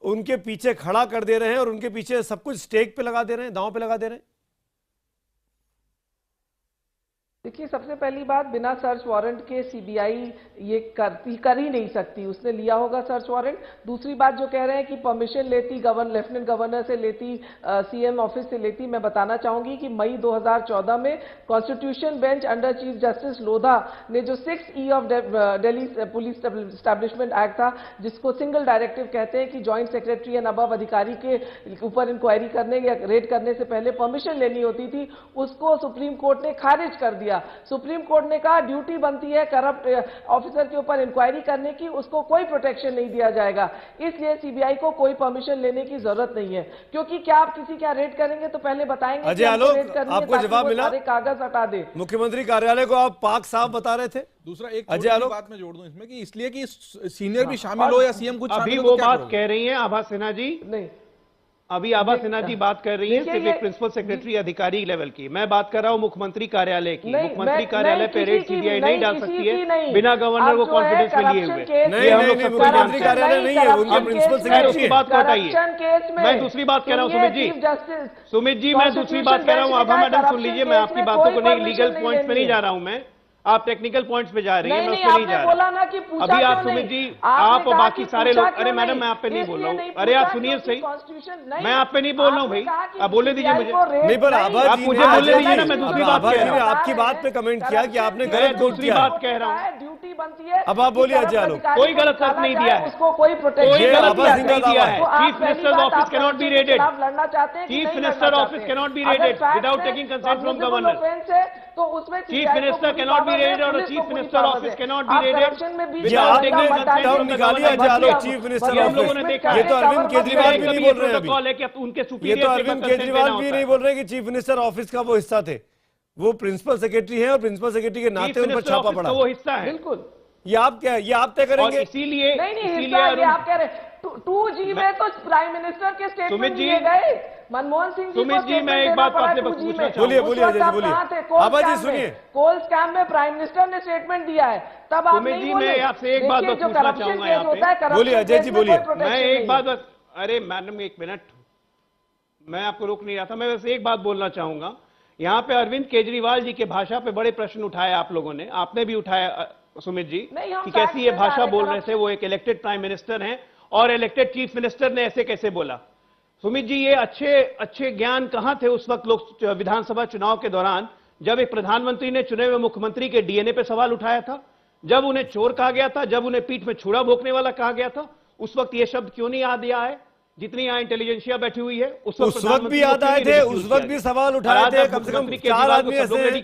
उनके पीछे खड़ा कर दे रहे हैं और उनके पीछे सब कुछ स्टेक पे लगा दे रहे हैं, दांव पे लगा दे रहे हैं? देखिए, सबसे पहली बात, बिना सर्च वारंट के सीबीआई ये कर ही नहीं सकती। उसने लिया होगा सर्च वारंट। दूसरी बात जो कह रहे हैं कि परमिशन लेती लेफ्टिनेंट गवर्नर से लेती, सीएम ऑफिस से लेती, मैं बताना चाहूंगी कि मई 2014 में constitution bench under chief justice Lodha ने जो 6E of Delhi police establishment act था, जिसको सिंगल डायरेक्टिव कहते हैं कि ज्वाइंट सेक्रेटरी एंड अबव अधिकारी के ऊपर इंक्वायरी करने या रेड करने से पहले परमिशन लेनी होती थी, उसको सुप्रीम कोर्ट ने खारिज कर दिया। सुप्रीम कोर्ट ने कहा ड्यूटी बनती है करप्ट ऑफिसर के ऊपर इंक्वायरी करने की, उसको कोई प्रोटेक्शन नहीं दिया जाएगा। इसलिए सीबीआई को कोई परमिशन लेने की जरूरत नहीं है, क्योंकि क्या आप किसी क्या रेड करेंगे तो पहले बताएंगे अजय आलोक, आपको जवाब मिला? सारे कागज हटा दे। मुख्यमंत्री कार्यालय को आप पाक साफ बता रहे थे। दूसरा एक अजय आलोक बात में जोड़ दूं इसमें कि इसलिए कि सीनियर भी शामिल हो या सीएम कुछ अभी वो बात कह रही हैं आभा सिन्हा जी, नहीं अभी आभा सिन्हा जी बात कर रही है सिर्फ एक प्रिंसिपल सेक्रेटरी अधिकारी लेवल की। मैं बात कर रहा हूं मुख्यमंत्री कार्यालय की। मुख्यमंत्री कार्यालय पे रेड सीबीआई नहीं डाल सकती है बिना गवर्नर को कॉन्फिडेंस में लिए हुए। नहीं, मुख्यमंत्री कार्यालय नहीं है, उनके प्रिंसिपल सेक्रेटरी। बात को हटाइए, मैं दूसरी बात कह रहा हूं सुमित जी, मैं दूसरी बात कह रहा हूं। आभा मैडम सुन लीजिए, मैं आपकी बातों को नहीं, लीगल पॉइंट्स पे नहीं जा रहा हूं मैं, आप टेक्निकल पॉइंट्स पे जा रही हैं, मैं उस पे नहीं जा रहा। अभी आप सुमित जी, आप और बाकी सारे लोग, अरे मैडम मैं आप पे नहीं बोल रहा हूँ, अरे आप सुनिए सही, मैं आप पे नहीं बोल रहा हूँ भाई, आप बोले दीजिए मुझे। नहीं पर आप मुझे बोलने दीजिए ना, मैं दूसरी बात कह रहा हूँ। आपकी बात पे कमेंट किया कि आपने गलत दूसरी बात कह रहा हूँ। ड्यूटी बनती है। अब आप बोलिए अजय आलोक। कोई गलत तर्क नहीं दिया है, उसको कोई प्रोटेक्शन कोई गलत तर्क नहीं दिया है। Chief minister office can not be raided, लड़ना चाहते हैं, chief minister office can not be raided without taking consent from governor. तो उसमें chief minister can not be raided और chief minister office can not be raided without taking consent निकालिए Ajay Alok, chief minister office. ये तो अरविंद केजरीवाल भी नहीं बोल रहे हैं अभी, ये तो अरविंद केजरीवाल भी नहीं बोल रहे कि चीफ मिनिस्टर ऑफिस का वो हिस्सा थे, वो प्रिंसिपल सेक्रेटरी है और प्रिंसिपल सेक्रेटरी के नाते उन पर छापा पड़ा, वो हिस्सा है। बिल्कुल, ये आप क्या, ये आप तय करेंगे? इसीलिए नहीं, आप कह रहे 2G में तो प्राइम मिनिस्टर के स्टेटमेंट दिए गए, मनमोहन सिंह जी। सुमित जी, मैं एक बात आपसे पूछना चाहूंगा। बोलिए अजय जी, बोलिए। आभा जी सुनिए, कोल स्कैम में प्राइम मिनिस्टर ने स्टेटमेंट दिया है, तब आप सुमित जी मैं आपसे एक बात पूछना चाहूंगा यहाँ पे। बोलिए अजय जी, बोलिए। मैं एक बात, अरे मैडम एक मिनट, मैं आपको रोक नहीं रहा था, मैं बस एक बात बोलना चाहूंगा। यहाँ पे अरविंद केजरीवाल जी के भाषा पे बड़े प्रश्न उठाए आप लोगों ने, आपने भी उठाया सुमित जी, कि कैसी ये भाषा बोल रहे थे, वो एक इलेक्टेड प्राइम मिनिस्टर हैं और इलेक्टेड चीफ मिनिस्टर ने ऐसे कैसे बोला। सुमित जी, ये अच्छे ज्ञान कहां थे उस वक्त लोग विधानसभा चुनाव के दौरान, जब एक प्रधानमंत्री ने चुने हुए मुख्यमंत्री के डीएनए पे सवाल उठाया था, जब उन्हें चोर कहा गया था, जब उन्हें पीठ में छुरा भोंकने वाला कहा गया था, उस वक्त ये शब्द क्यों नहीं याद आया है? जितनी यहाँ इंटेलिजेंसिया बैठी हुई है उस वक्त भी याद आए थे, उस वक्त भी सवाल उठाए थे, कम से कम 4 आदमी ऐसे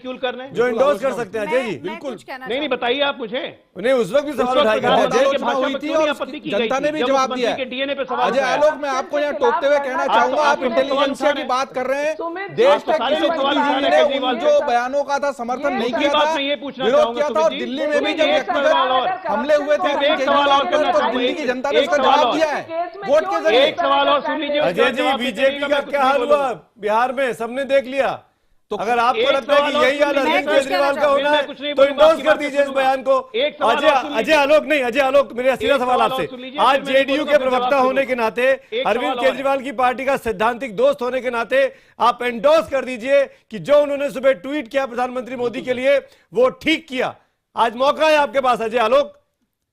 जो इंडोर्स कर सकते हैं। अजय जी बिल्कुल नहीं, बताइए आप मुझे। नहीं, उस वक्त भी सवाल उठाए गए, जनता ने भी जवाब दिया है। अजय आलोक, मैं आपको यहाँ टोकते हुए कहना चाहूंगा, आप इंटेलिजेंसिया की बात कर रहे हैं, देश के किसी बुद्धिजीवी ने उन जो बयानों का था समर्थन नहीं किया था, विरोध किया था, और दिल्ली में भी जब व्यक्तिगत हमले हुए थे तो दिल्ली की जनता ने उसका जवाब दिया है वोट के जरिए। सवाल और सुन लीजिए अजय जी, बीजेपी का क्या हाल हुआ बिहार में, सबने देख लिया। तो अगर आपको लगता है कि यही हाल अरविंद केजरीवाल का होना है तो इंडोर्स कर दीजिए इस बयान को। अजय आलोक नहीं, अजय आलोक, मेरा सीधा सवाल आपसे, आज जेडीयू के प्रवक्ता होने के नाते, अरविंद केजरीवाल की पार्टी का सैद्धांतिक दोस्त होने के नाते आप इंडोर्स कर दीजिए कि जो उन्होंने सुबह ट्वीट किया प्रधानमंत्री मोदी के लिए वो ठीक किया। आज मौका है आपके पास अजय आलोक,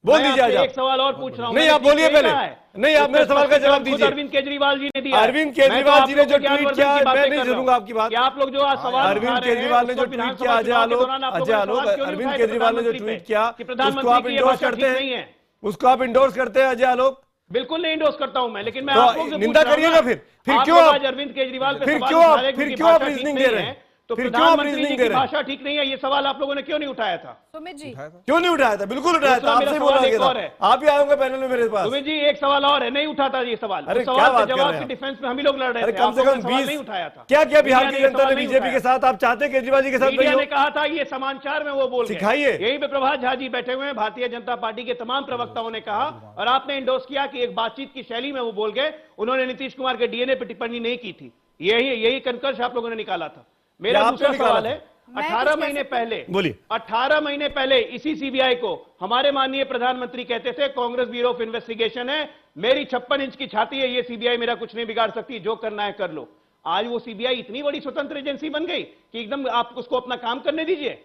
बोल दीजिए। आज एक सवाल और पूछ रहा हूं। नहीं, आप बोलिए पहले। नहीं, आप मेरे सवाल का जवाब दीजिए। अरविंद केजरीवाल जी ने दिया। अरविंद केजरीवाल जी ने जो ट्वीट किया, मैं नहीं सुनूंगा आपकी बात। आप लोग जो सवाल अरविंद केजरीवाल ने जो ट्वीट किया, अजय आलोक, अरविंद केजरीवाल ने जो ट्वीट किया, उसको आप इंडोर्स करते हैं? उसको आप इंडोर्स करते हैं अजय आलोक? बिल्कुल नहीं इंडोर्स करता हूं मैं, लेकिन मैं तो निंदा करिएगा फिर क्यों आप अरविंद केजरीवाल फिर क्यों आप रीजनिंग दे रहे हैं? तो प्रधानमंत्री जी की भाषा ठीक नहीं है, ये सवाल आप लोगों ने क्यों नहीं उठाया था? सुमित जी क्यों नहीं उठाया था? बिल्कुल उठाया था, आपसे बोला गया था, आप ही आएंगे पैनल में मेरे पास। सुमित जी, एक सवाल और है, नहीं उठाता ये सवाल। अरे सवाल के जवाब के डिफेंस में हम ही लोग लड़ रहे थे, कम से कम 20 नहीं उठाया था। क्या क्या बिहार की जनता ने बीजेपी के साथ, आप चाहते केजरीवाल जी के साथ? मीडिया ने कहा था, ये समाचार में वो बोल सिखाइए। यही पे प्रभात झा जी बैठे हुए हैं, भारतीय जनता पार्टी के तमाम प्रवक्ताओं ने कहा, और आपने इंडोर्स किया कि एक बातचीत की शैली में वो बोल गए, उन्होंने नीतीश कुमार के डीएनए पर टिप्पणी नहीं की थी। यही कंकर्ष आप लोगों ने निकाला था। मेरा आपने दूसरा निकाला सवाल था? है 18 महीने पहले बोलिए। 18 महीने पहले इसी सीबीआई को हमारे माननीय प्रधानमंत्री कहते थे कांग्रेस ब्यूरो ऑफ इन्वेस्टिगेशन है, मेरी 56 इंच की छाती है, ये सीबीआई मेरा कुछ नहीं बिगाड़ सकती, जो करना है कर लो। आज वो सीबीआई इतनी बड़ी स्वतंत्र एजेंसी बन गई कि एकदम आप उसको अपना काम करने दीजिए।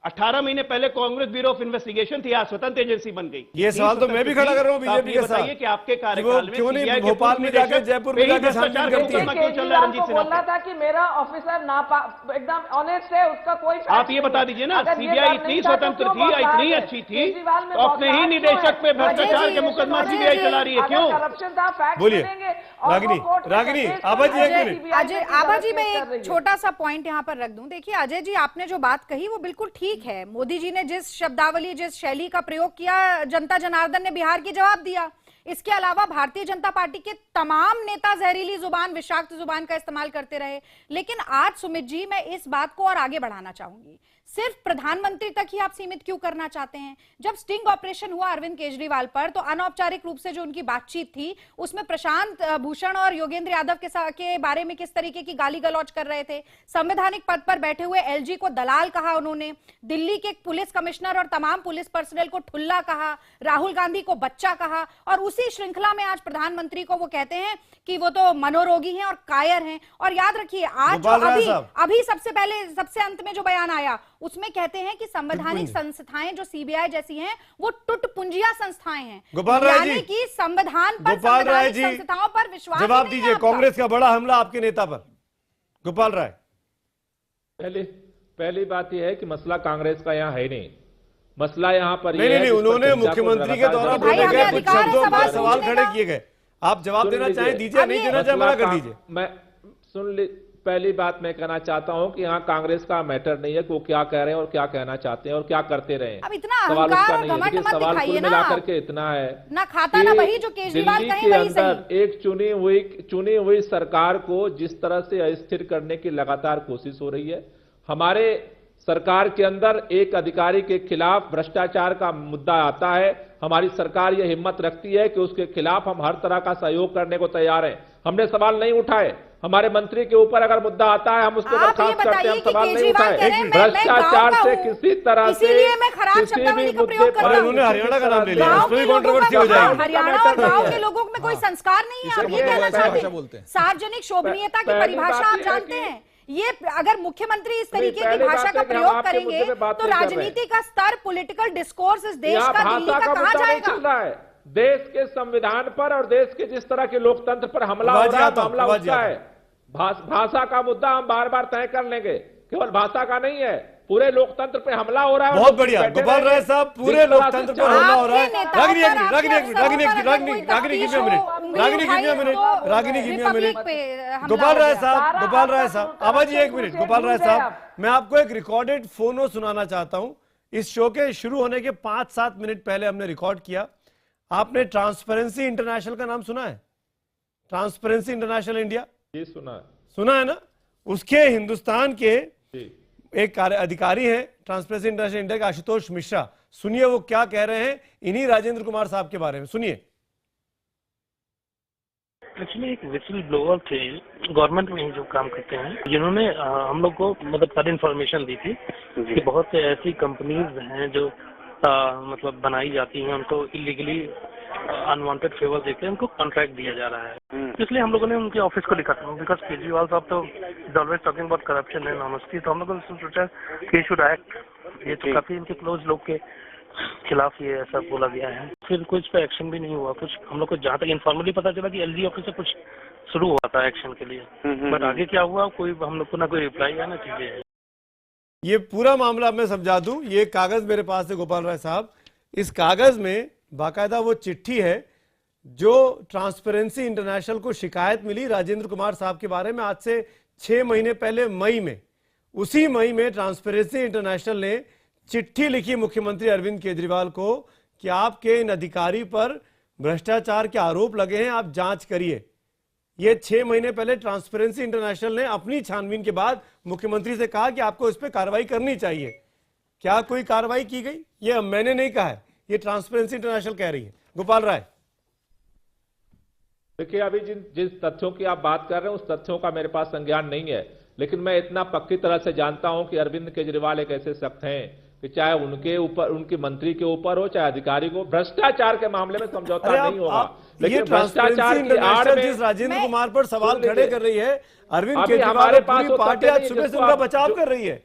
18 महीने पहले कांग्रेस ब्यूरो ऑफ इन्वेस्टिगेशन थी, आज स्वतंत्र एजेंसी बन गई। ये सवाल तो मैं भी खड़ा कर रहा हूँ बीजेपी के साथ। बताइए कि आपके कार्यकाल में क्यों नहीं CBI के भोपाल में जाके जयपुर में जाके भ्रष्टाचार का मुकदमा क्यों चल रहा है रंजीत सिन्हा बोलना था कि मेरा ऑफिसर एकदम ऑनेस्ट है, उसका कोई आप ये बता दीजिए ना, सीबीआई इतनी स्वतंत्र थी, इतनी अच्छी थी, तो अपने ही निदेशक पे भ्रष्टाचार के मुकदमा सीबीआई चला रही है, क्यों? करप्शन था, फैक्ट बोलिए रागिनी आभा जी एक मिनट। अजय आभा जी मैं एक छोटा सा पॉइंट यहाँ पर रख दूं। देखिए अजय जी आपने जो बात कही वो बिल्कुल ठीक है। मोदी जी ने जिस शब्दावली जिस शैली का प्रयोग किया, जनता जनार्दन ने बिहार की जवाब दिया। इसके अलावा भारतीय जनता पार्टी के तमाम नेता जहरीली जुबान, विषाक्त जुबान का इस्तेमाल करते रहे। लेकिन आज सुमित जी मैं इस बात को और आगे बढ़ाना चाहूंगी। सिर्फ प्रधानमंत्री तक ही आप सीमित क्यों करना चाहते हैं? जब स्टिंग ऑपरेशन हुआ अरविंद केजरीवाल पर तो अनौपचारिक रूप से जो उनकी बातचीत थी उसमें प्रशांत भूषण और योगेंद्र यादव के बारे में किस तरीके की गाली गलौज कर रहे थे। संवैधानिक पद पर बैठे हुए एलजी को दलाल कहा उन्होंने, दिल्ली के पुलिस कमिश्नर और तमाम पुलिस पर्सनल को ठुल्ला कहा, राहुल गांधी को बच्चा कहा, और उसी श्रृंखला में आज प्रधानमंत्री को वो कहते हैं कि वो तो मनोरोगी हैं और कायर हैं। और याद रखिए आज अभी सबसे पहले सबसे अंत में जो बयान आया उसमें कहते हैं कि संवैधानिक संस्थाएं जो सीबीआई जैसी हैं वो टुटपुंजिया संस्थाएं हैं, यानी कि संविधान पर, संवैधानिक संस्थाओं पर विश्वास। जवाब दीजिए, कांग्रेस का बड़ा हमला आपके नेता पर। गोपाल राय, पहली बात यह है कि मसला कांग्रेस का यहाँ है नहीं, मसला यहाँ पर नहीं, उन्होंने मुख्यमंत्री के द्वारा बोले गए कुछ शब्दों पर सवाल खड़े किए गए। आप जवाब देना चाहें दीजिए, नहीं देना चाहें मना कर दीजिए। मैं पहली बात मैं कहना चाहता हूं कि यहाँ कांग्रेस का मैटर नहीं है कि वो क्या कह रहे हैं और क्या कहना चाहते हैं और क्या करते रहे। अब इतना सवाल उसका नहीं है, घमंड मत सवाल दिखाइए कुल ना। मिलाकर के इतना है ना खाता ना वही जो केजरीवाल कहे वही सही। एक चुनी हुई सरकार को जिस तरह से अस्थिर करने की लगातार कोशिश हो रही है, हमारे सरकार के अंदर एक अधिकारी के खिलाफ भ्रष्टाचार का मुद्दा आता है, हमारी सरकार यह हिम्मत रखती है कि उसके खिलाफ हम हर तरह का सहयोग करने को तैयार हैं। हमने सवाल नहीं उठाए, हमारे मंत्री के ऊपर अगर मुद्दा आता है हम उसको बर्खास्त करते हैं, हम सवाल नहीं उठाए। भ्रष्टाचार से किसी तरह से किसी भी मुद्दे पर उन्होंने हरियाणा का नाम ले लिया, उसमें कंट्रोवर्सी हो जाएगी। हरियाणा और गांव के लोगों में कोई संस्कार नहीं है, आप ये कहना चाहते हैं? सार्वजनिक शोभनीयता की परिभाषा आप जानते हैं? ये अगर मुख्यमंत्री इस तरीके की भाषा का प्रयोग करेंगे तो राजनीति का स्तर, पॉलिटिकल डिस्कोर्स इस देश का, दिल्ली का कहां जाएगा? देश के संविधान पर और देश के जिस तरह के लोकतंत्र पर हमला हो रहा है, मामला उसका है। भाषा का मुद्दा हम बार बार तय कर लेंगे, केवल भाषा का नहीं है, पूरे लोकतंत्र पे हमला हो रहा है। बहुत बढ़िया गोपाल राय साहब, पूरे लोकतंत्र पर हमला हो रहा है। गोपाल राय साहब, आवाज एक मिनट। गोपाल राय साहब, मैं आपको एक रिकॉर्डेड फोनो सुनाना चाहता हूं। इस शो के शुरू होने के 5-7 मिनट पहले हमने रिकॉर्ड किया। आपने ट्रांसपेरेंसी इंटरनेशनल का नाम सुना है? ट्रांसपेरेंसी इंटरनेशनल इंडिया जी सुना है ना? उसके हिंदुस्तान के एक अधिकारी हैं ट्रांसपेरेंसी इंटरनेशनल इंडिया के, आशुतोष मिश्रा। सुनिए वो क्या कह रहे हैं इन्हीं राजेंद्र कुमार साहब के बारे में, सुनिए। एक्चुअली एक विसल ब्लोअर थे, गवर्नमेंट में ही जो काम करते हैं, जिन्होंने हम लोग को मतलब सारी इन्फॉर्मेशन दी थी कि बहुत से ऐसी कंपनीज हैं जो मतलब बनाई जाती हैं, उनको इलीगली अनवांटेड फेवर देके उनको कॉन्ट्रैक्ट दिया जा रहा है। इसलिए हम लोगों ने उनके ऑफिस को लिखा था, बिकॉज केजरीवाल साहब तो always talking about corruption and honesty, तो हम लोगों ने सोचा कि शुड एक्ट। ये तो काफी इनके क्लोज लोग के खिलाफ ये ऐसा बोला गया है। फिर कुछ पे एक्शन भी नहीं हुआ। कुछ हम लोग को जहाँ तक इन्फॉर्मली पता चला कि एलजी ऑफिस से कुछ शुरू हुआ था एक्शन के लिए, बट आगे क्या हुआ कोई हम लोग को ना कोई रिप्लाई है ना चीजें। ये पूरा मामला मैं समझा दूं। ये कागज मेरे पास है गोपाल राय साहब। इस कागज में बाकायदा वो चिट्ठी है जो ट्रांसपेरेंसी इंटरनेशनल को शिकायत मिली राजेंद्र कुमार साहब के बारे में आज से 6 महीने पहले मई में। उसी मई में ट्रांसपेरेंसी इंटरनेशनल ने चिट्ठी लिखी मुख्यमंत्री अरविंद केजरीवाल को कि आपके इन अधिकारी पर भ्रष्टाचार के आरोप लगे हैं, आप जांच करिए। ये 6 महीने पहले ट्रांसपेरेंसी इंटरनेशनल ने अपनी छानबीन के बाद मुख्यमंत्री से कहा कि आपको इस पर कार्रवाई करनी चाहिए। क्या कोई कार्रवाई की गई? ये मैंने नहीं कहा है, ये ट्रांसपेरेंसी इंटरनेशनल कह रही है। गोपाल राय, देखिए, अभी जिस तथ्यों की आप बात कर रहे हैं उस तथ्यों का मेरे पास संज्ञान नहीं है, लेकिन मैं इतना पक्की तरह से जानता हूं कि अरविंद केजरीवाल एक ऐसे शख्स हैं कि चाहे उनके ऊपर, उनकी मंत्री के ऊपर हो, चाहे अधिकारी को, भ्रष्टाचार के मामले में समझौता नहीं होगा। लेकिन भ्रष्टाचार की आड़ में जिस राजेंद्र कुमार पर सवाल खड़े कर रही है अरविंद केजरीवाल, हमारे पास पूरी पार्टी आज सुबह से उनका बचाव कर रही है।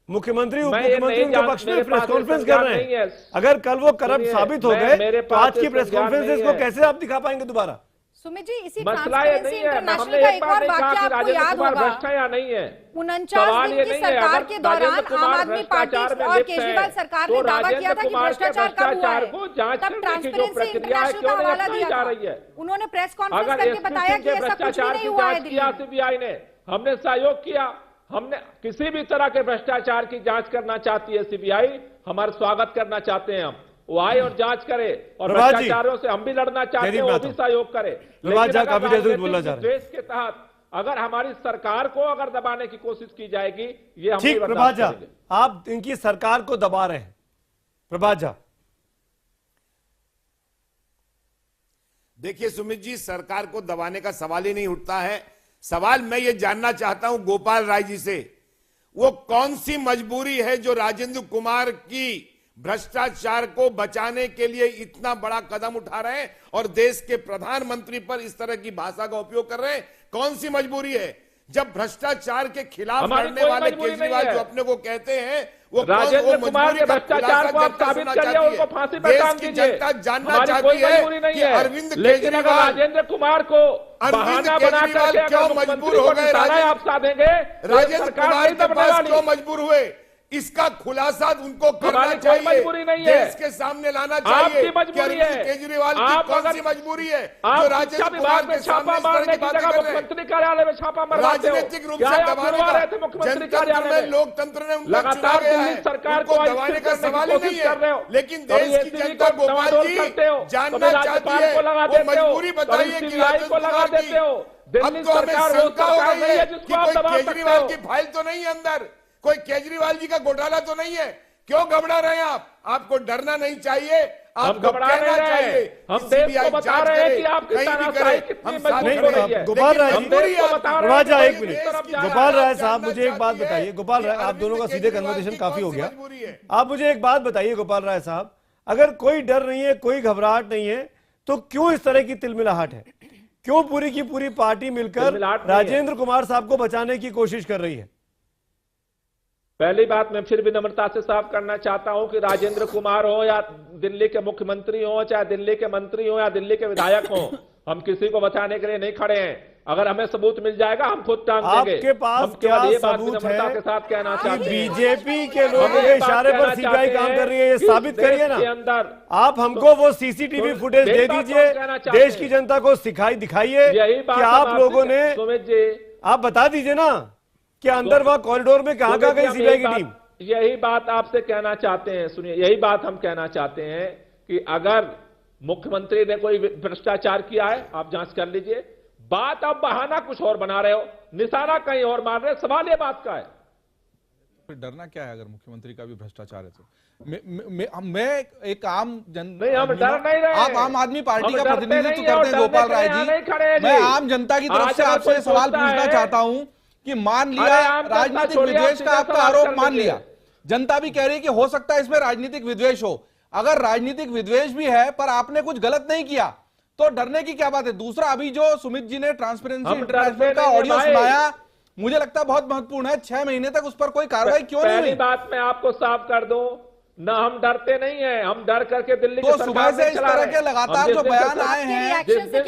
मुख्यमंत्री उप मुख्यमंत्री उनके पक्ष में प्रेस कॉन्फ्रेंस कर रहे हैं। अगर कल वो करप्ट साबित हो गए तो आज की प्रेस कॉन्फ्रेंस को कैसे आप दिखा पाएंगे दोबारा? सुमित जी, इसी मसला ये नहीं है, हमने एक बार नहीं कहा कि राजेंद्र कुमार भ्रष्ट है या नहीं है। 49 दिन की सरकार के दौरान आम आदमी पार्टी और केजरीवाल सरकार ने दावा किया था कि भ्रष्टाचार कम हुआ है, तब ट्रांसपेरेंसी इंटरनेशनल का हवाला दिया था। उन्होंने प्रेस कॉन्फ्रेंस करके बताया कि ऐसा कुछ भी नहीं हुआ है दिल्ली में। सीबीआई ने, हमने सहयोग किया, हमने किसी भी तरह के भ्रष्टाचार की जांच करना चाहती है सीबीआई, हमारा स्वागत करना चाहते हैं हम, वो आए और जांच करे, और भ्रष्टाचारियों से हम भी लड़ना चाहते हैं, वो भी सहयोग करे। देश के तहत अगर हमारी सरकार को अगर दबाने की कोशिश की जाएगी, ये हम ठीक। प्रभात झा, आप इनकी सरकार को दबा रहे हैं। प्रभात झा, देखिए सुमित जी, सरकार को दबाने का सवाल ही नहीं उठता है। सवाल मैं ये जानना चाहता हूं गोपाल राय जी से, वो कौन सी मजबूरी है जो राजेंद्र कुमार की भ्रष्टाचार को बचाने के लिए इतना बड़ा कदम उठा रहे हैं और देश के प्रधानमंत्री पर इस तरह की भाषा का उपयोग कर रहे हैं? कौन सी मजबूरी है? जब भ्रष्टाचार के खिलाफ लड़ने वाले केजरीवाल जो अपने को कहते हैं, वो राजेंद्र कुमार के भ्रष्टाचार को आप साबित करिए, उनको फांसी पर टांग दीजिए। जनता जानना चाहती है कि अरविंद केजरीवाल, राजेंद्र कुमार को बहाना बना करके क्यों मजबूर हो गए? आप साधेंगे, राजेंद्र कुमार के पास क्यों मजबूर हुए? इसका खुलासा उनको करना चाहिए, मजबूरी नहीं है, देश के सामने लाना चाहिए कि अरविंद केजरीवाल की कौन सी मजबूरी है जो राजेंद्र कुमार के सामने इस तरह की बातें कर रहे हैं। मुख्यमंत्री कार्यालय में छापा मार राजनीतिक रूप से दबाने का, मुख्यमंत्री कार्यालय में लोकतंत्र ने उनको लगातार चुना गया है, सरकार उनको दबाने का सवाल ही नहीं है। लेकिन देश की जनता गोपाल जी जानना चाहती है, वो मजबूरी बताइए कि राजेंद्र कुमार की। अब तो हमें शंका हो गई है कि कोई केजरीवाल की फाइल तो नहीं है अंदर, कोई केजरीवाल जी का घोटाला तो नहीं है। क्यों घबरा रहे हैं आप? आपको डरना नहीं चाहिए, आपको कहना चाहिए। हम देश को बता रहे हैं कि आपकी तानाशाही कितनी मजबूत हो रही है। गोपाल राय, एक मिनट। गोपाल राय साहब, मुझे एक बात बताइए। गोपाल राय, आप दोनों का सीधे कन्वर्सेशन काफी हो गया। आप मुझे एक बात बताइए गोपाल राय साहब, अगर कोई डर नहीं है, कोई घबराहट नहीं है, तो क्यों इस तरह की तिलमिलाहट है? क्यों पूरी की पूरी पार्टी मिलकर राजेंद्र कुमार साहब को बचाने की कोशिश कर रही है? पहली बात मैं फिर भी नम्रता से साफ करना चाहता हूं कि राजेंद्र कुमार हो या दिल्ली के मुख्यमंत्री हो, चाहे दिल्ली के मंत्री हो या दिल्ली के विधायक हो, हम किसी को बचाने के लिए नहीं खड़े हैं। अगर हमें सबूत मिल जाएगा हम खुद टांग देंगे। आपके पास क्या सबूत है के साथ कहना चाहते हैं बीजेपी के लोगों के इशारे पर सीबीआई काम कर रही है? ये साबित करिए ना। अंदर आप हमको वो सीसीटीवी फुटेज दे दीजिए, देश की जनता को दिखाइए कि आप लोगों ने, आप बता दीजिए ना कि अंदर वहां कॉरिडोर में कहां गई सीबीआई की टीम। यही बात आपसे कहना चाहते हैं, सुनिए, यही बात हम कहना चाहते हैं कि अगर मुख्यमंत्री ने कोई भ्रष्टाचार किया है आप जांच कर लीजिए। बात आप बहाना कुछ और बना रहे हो, निशाना कहीं और मार रहे हो, सवाल ये बात का है। फिर डरना क्या है अगर मुख्यमंत्री का भी भ्रष्टाचार है तो? मैं एक आम जन, नहीं, हम डर नहीं रहे। आप आम आदमी पार्टी का प्रतिनिधित्व करते हैं गोपाल राय जी। मैं आम जनता की तरफ से आपसे सवाल पूछना चाहता हूं कि मान लिया राजनीतिक विद्वेष का आपका आरोप मान लिया, जनता भी कह रही है कि हो सकता है इसमें राजनीतिक विद्वेष हो। अगर राजनीतिक विद्वेष भी है पर आपने कुछ गलत नहीं किया तो डरने की क्या बात है? दूसरा, अभी जो सुमित जी ने ट्रांसपेरेंसी इंटरनेशनल का ऑडियो सुनाया, मुझे लगता है बहुत महत्वपूर्ण है। 6 महीने तक उस पर कोई कार्रवाई क्यों नहीं हुई? पहली बात मैं आपको साफ कर दूं, न हम डरते नहीं हैं, हम डर करके दिल्ली तो सुबह से इस तरह के लगातार जो बयान आए हैं, जिस दिन से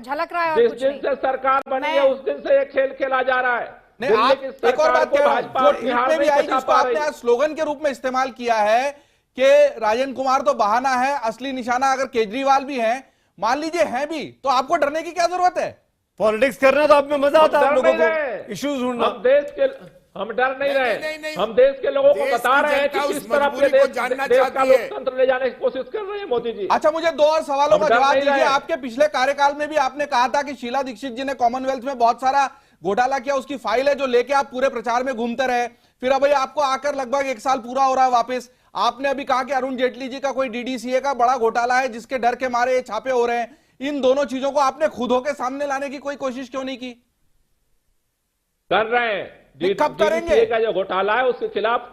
झलक रहा है, जिस दिन से सरकार बनी है उस दिन से ये खेल खेला जा रहा है। नहीं, आप एक और बात कह रहे हैं, जो ट्वीट में भी आई जिसको आपने आज स्लोगन के रूप में इस्तेमाल किया है कि राजेंद्र कुमार तो बहाना है, असली निशाना अगर केजरीवाल भी है, मान लीजिए हैं भी, तो आपको डरने की क्या जरूरत है? पॉलिटिक्स करना तो आप में मजा आता है, आप लोगों को इश्यूज ढूंढना। हम डर नहीं रहे, हम देश के लोगों को बता रहे हैं कि किस तरह अपने देश का लोकतंत्र ले जाने की कोशिश कर रहे हैं मोदी जी। अच्छा, मुझे 2 और सवालों का जवाब दीजिए। आपके पिछले कार्यकाल में भी आपने कहा था कि शीला दीक्षित जी ने कॉमनवेल्थ में बहुत सारा घोटाला किया, उसकी फाइल है जो लेके आप पूरे प्रचार में घूमते रहे। फिर अब आपको आकर लगभग 1 साल पूरा हो रहा है वापस। आपने अभी कहा कि अरुण जेटली जी का कोई डीडीसीए का बड़ा घोटाला है जिसके डर के मारे छापे हो रहे हैं। इन दोनों चीजों को आपने खुद होके सामने लाने की कोई कोशिश क्यों नहीं की? कर रहे हैं। कब करेंगे? का जो घोटाला है उसके खिलाफ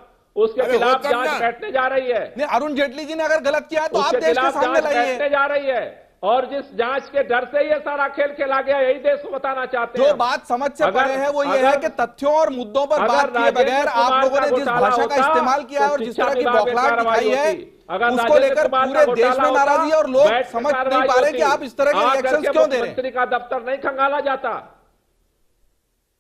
जांच बैठने जा रही है। नहीं, अरुण जेटली जी ने अगर गलत किया है तो आप उसके देश के खिलाफ सामने जांच लाइए। बैठने जा रही है, और जिस जांच के डर से ये सारा खेल खेला गया, यही देश को बताना चाहते हैं। जो बात समझ से परे है वो ये है कि तथ्यों और मुद्दों पर बात किए बगैर आप लोगों ने जिस भाषा का इस्तेमाल किया है और जिस तरह की बौखलाहट दिखाई है, उसको लेकर पूरे देश में नाराजगी, और लोग समझ नहीं पा रहे कि आप इस तरह के रिएक्शंस क्यों दे रहे हैं। मुख्यमंत्री का दफ्तर नहीं खंगाला जाता।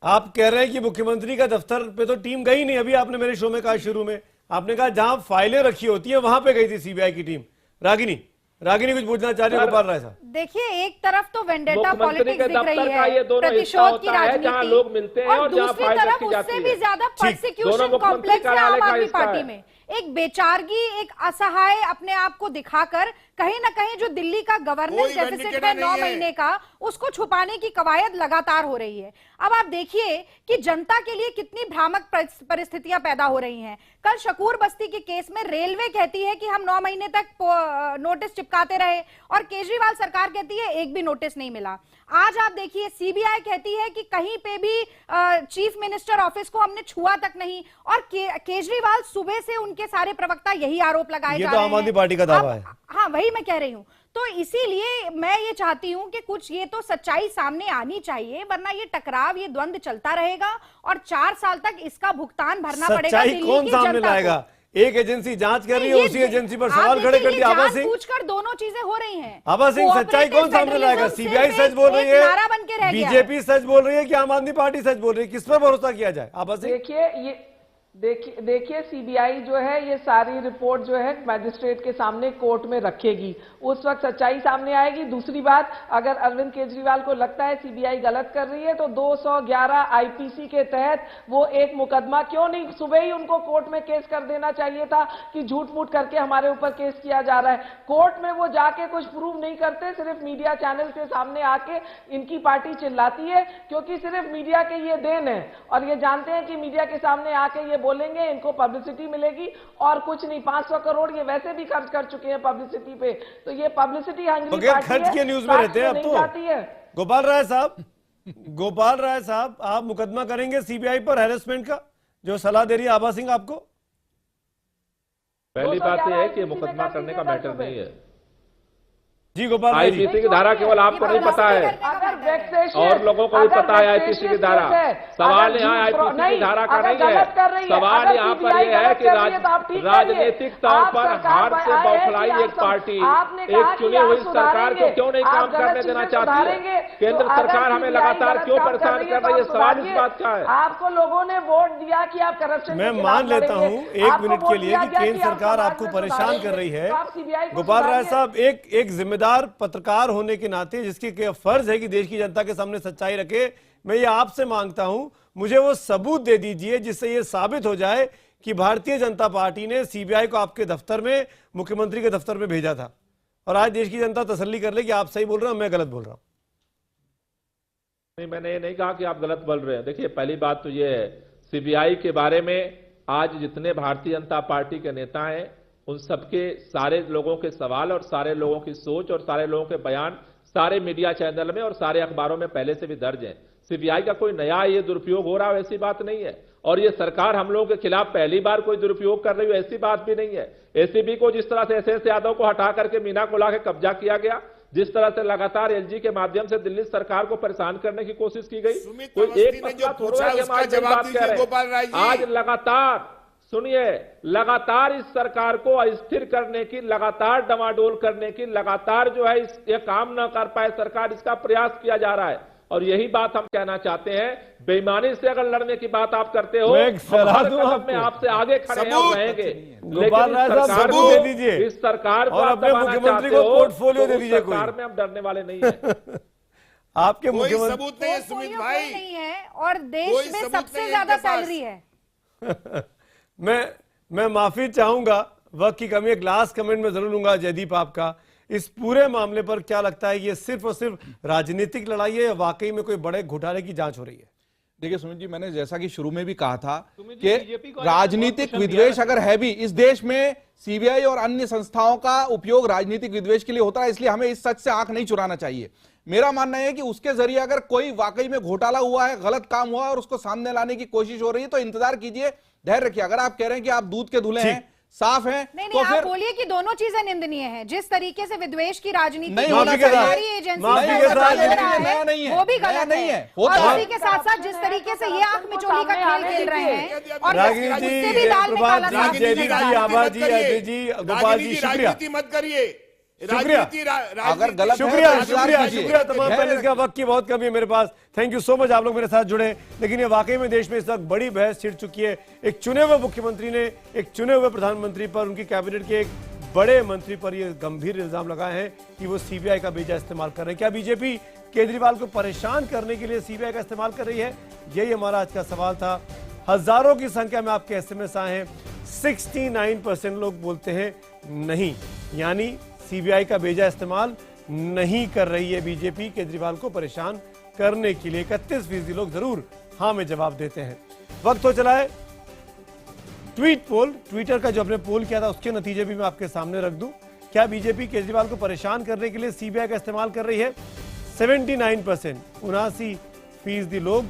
आप कह रहे हैं कि मुख्यमंत्री का दफ्तर पे तो टीम गई नहीं। अभी आपने मेरे शो में कहा शुरू में, आपने कहा जहां फाइलें रखी होती है वहां पे गई थी सीबीआई की टीम। रागिनी कुछ पूछना चाह रही है गोपाल राय साहब? देखिए, एक तरफ तो वेंडेटा पॉलिटिक्स दिख रही ये है, दोनों प्रतिशोध की जहां लोग मिलते हैं और दूसरी तरफ उससे भी ज्यादा परसिक्यूशन कॉम्प्लेक्स है आम आदमी पार्टी में। एक बेचारगी, एक असहाय अपने आप को दिखाकर कहीं ना कहीं जो दिल्ली का गवर्नेंस डेफिसिट है 9 महीने का, उसको छुपाने की कवायद लगातार हो रही है। अब आप देखिए कि जनता के लिए कितनी भ्रामक परिस्थितियां पैदा हो रही हैं। कल शकूर बस्ती के केस में रेलवे कहती है कि हम 9 महीने तक नोटिस चिपकाते रहे, और केजरीवाल सरकार कहती है एक भी नोटिस नहीं मिला। आज आप देखिए सीबीआई कहती है कि कहीं पे भी चीफ मिनिस्टर ऑफिस को हमने छुआ तक नहीं, और केजरीवाल सुबह से उनके सारे प्रवक्ता यही आरोप लगाए जा रहे हैं। ये तो आम आदमी पार्टी का दावा है। हाँ, वही मैं कह रही हूँ। तो इसीलिए मैं ये चाहती हूं कि कुछ ये तो सच्चाई सामने आनी चाहिए, वरना ये टकराव, ये द्वंद्व चलता रहेगा और 4 साल तक इसका भुगतान भरना पड़ेगा दिल्ली की जनता को। कौन सामने लाएगा? एक एजेंसी जांच कर रही है, उसी एजेंसी पर सवाल खड़े करती है आभा सिंह। पूछकर दोनों चीजें हो रही हैं। आभा सिंह, सच्चाई कौन सामने लाएगा? सीबीआई सच बोल रही है, बीजेपी सच बोल रही है कि आम आदमी पार्टी सच बोल रही है? किस पर भरोसा किया जाए? आभा सिंह, देखिए सीबीआई जो है ये सारी रिपोर्ट जो है मैजिस्ट्रेट के सामने कोर्ट में रखेगी, उस वक्त सच्चाई सामने आएगी। दूसरी बात, अगर अरविंद केजरीवाल को लगता है सीबीआई गलत कर रही है तो 211 आईपीसी के तहत वो एक मुकदमा क्यों नहीं सुबह ही उनको कोर्ट में केस कर देना चाहिए था कि झूठ मूठ करके हमारे ऊपर केस किया जा रहा है। कोर्ट में वो जाके कुछ प्रूव नहीं करते, सिर्फ मीडिया चैनल के सामने आके इनकी पार्टी चिल्लाती है, क्योंकि सिर्फ मीडिया के ये देन है, और ये जानते हैं कि मीडिया के सामने आके ये बोलेंगे इनको पब्लिसिटी मिलेगी और कुछ नहीं। 500 करोड़ ये वैसे भी खर्च कर चुके हैं पब्लिसिटी पे, तो ये पब्लिसिटी हंग्री पार्टी खर्च के न्यूज में रहते हैं अब तो। गोपाल राय साहब, आप मुकदमा करेंगे सीबीआई पर हैरेसमेंट का, जो सलाह दे रही है आभा सिंह आपको? पहली बात यह है कि मुकदमा करने का मैटर नहीं है जी। गोपाल, आईपीसी की धारा केवल आपको नहीं पता है, और लोगों को भी पता है आईपीसी की धारा। सवाल यहाँ आईपीसी की धारा का नहीं है, सवाल यहाँ पर यह है कि राजनीतिक तौर पर हार से बौखलाई एक पार्टी एक चुनी हुई सरकार को क्यों नहीं काम करने देना चाहती है? केंद्र सरकार हमें लगातार क्यों परेशान कर रही है? सवाल इस बात का है। आपको लोगों ने वोट दिया कि आप करप्शन, मैं मान लेता हूँ 1 मिनट के लिए कि केंद्र सरकार आपको परेशान कर रही है। गोपाल राय साहब, एक जिम्मेदार पत्रकार होने के नाते जिसकी फर्ज है कि देश की जनता के सामने सच्चाई रखे, मैं ये आपसे मांगता हूं, मुझे वो सबूत दे दीजिए जिससे ये साबित हो जाए कि भारतीय जनता पार्टी ने सीबीआई को आपके दफ्तर में, मुख्यमंत्री के दफ्तर में भेजा था, और आज देश की जनता तसल्ली कर ले कि आप सही बोल रहे हैं, मैं गलत बोल रहा हूं। नहीं, मैंने ये नहीं कहा कि आप गलत बोल रहे हैं। देखिए, पहली बात तो ये है, सीबीआई के बारे में आज जितने भारतीय जनता पार्टी के नेता हैं, उन सबके सारे लोगों के सवाल और सारे लोगों की सोच और सारे लोगों के बयान सारे मीडिया चैनल में और सारे अखबारों में पहले से भी दर्ज हैं। सीबीआई का कोई नया ये दुरुपयोग हो रहा है ऐसी बात नहीं है, और ये सरकार हम लोगों के खिलाफ पहली बार कोई दुरुपयोग कर रही है ऐसी बात भी नहीं है। एसीबी को जिस तरह से एसएस यादव को हटा करके मीना को लाके कब्जा किया गया, जिस तरह से लगातार एलजी के माध्यम से दिल्ली सरकार को परेशान करने की कोशिश की गई, कोई एक मसला थोड़ा है कि हम आज बात कर रहे हैं। आज लगातार सुनिए, लगातार इस सरकार को अस्थिर करने की, लगातार डमाडोल करने की, लगातार जो है ये काम न कर पाए सरकार, इसका प्रयास किया जा रहा है। और यही बात हम कहना चाहते हैं, बेईमानी से अगर लड़ने की बात आप करते हो, में आपसे आगे खड़े हैं, रहेंगे, लेकिन इस सरकार को आप मुख्यमंत्री को पोर्टफोलियो दे दीजिए। सरकार में हम डरने वाले नहीं है। आपके मुख्यमंत्री सबूत नहीं है सुमित भाई, नहीं है, और देश में सबसे ज्यादा सैलरी है। मैं माफी चाहूंगा, वक्त की कमी, एक लास्ट कमेंट में जरूर लूंगा जयदीप आपका। इस पूरे मामले पर क्या लगता है, ये सिर्फ और सिर्फ राजनीतिक लड़ाई है या वाकई में कोई बड़े घोटाले की जांच हो रही है? देखिए सुमित जी, मैंने जैसा कि शुरू में भी कहा था सुमित जी, कि बीजेपी को राजनीतिक बहुत विद्वेष अगर है भी इस देश में, सीबीआई और अन्य संस्थाओं का उपयोग राजनीतिक विद्वेष के लिए होता है, इसलिए हमें इस सच से आंख नहीं चुराना चाहिए। मेरा मानना है कि उसके जरिए अगर कोई वाकई में घोटाला हुआ है, गलत काम हुआ है और उसको सामने लाने की कोशिश हो रही है तो इंतजार कीजिए, धैर्य रखिए। अगर आप कह रहे हैं कि आप दूध के धुले हैं, साफ है, नहीं, आप बोलिए कि दोनों चीजें निंदनीय हैं। जिस तरीके से विद्वेष की राजनीति नहीं होना चाहिए, हमारी एजेंसी वो भी गलत है। और उसी के साथ साथ जिस तरीके से ये आंख मिचोली का खेल खेल रहे हैं और उससे भी दाल में काला साफ गोपाल जी, शुक्रिया मत करिए, अगर गलत शुक्रिया तमाम पैनलिस्ट का। वक्त की बहुत कमी है मेरे पास। थैंक यू सो मच, आप लोग मेरे साथ जुड़े। लेकिन ये वाकई में देश में इस वक्त बड़ी बहस छिड़ चुकी है। एक चुने हुए मुख्यमंत्री ने एक चुने हुए प्रधानमंत्री पर, उनकी कैबिनेट के एक बड़े मंत्री पर यह गंभीर इल्जाम लगाए हैं कि वो सीबीआई का बेजा इस्तेमाल कर रहे हैं। क्या बीजेपी केजरीवाल को परेशान करने के लिए सीबीआई का इस्तेमाल कर रही है? यही हमारा आज का सवाल था। हजारों की संख्या में आपके एसएमएस आए हैं। 69% लोग बोलते हैं नहीं, यानी सीबीआई का बेजा इस्तेमाल नहीं कर रही है बीजेपी केजरीवाल को परेशान करने के लिए। 31% लोग जरूर हाँ में जवाब देते हैं। वक्त हो चला है ट्वीट पोल, ट्विटर का जो आपने पोल किया था उसके नतीजे भी मैं आपके सामने रख दूं। क्या बीजेपी केजरीवाल को परेशान करने के लिए सीबीआई का इस्तेमाल कर रही है? 79%, 79% लोग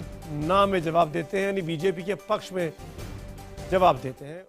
ना में जवाब देते हैं, यानी बीजेपी के पक्ष में जवाब देते हैं।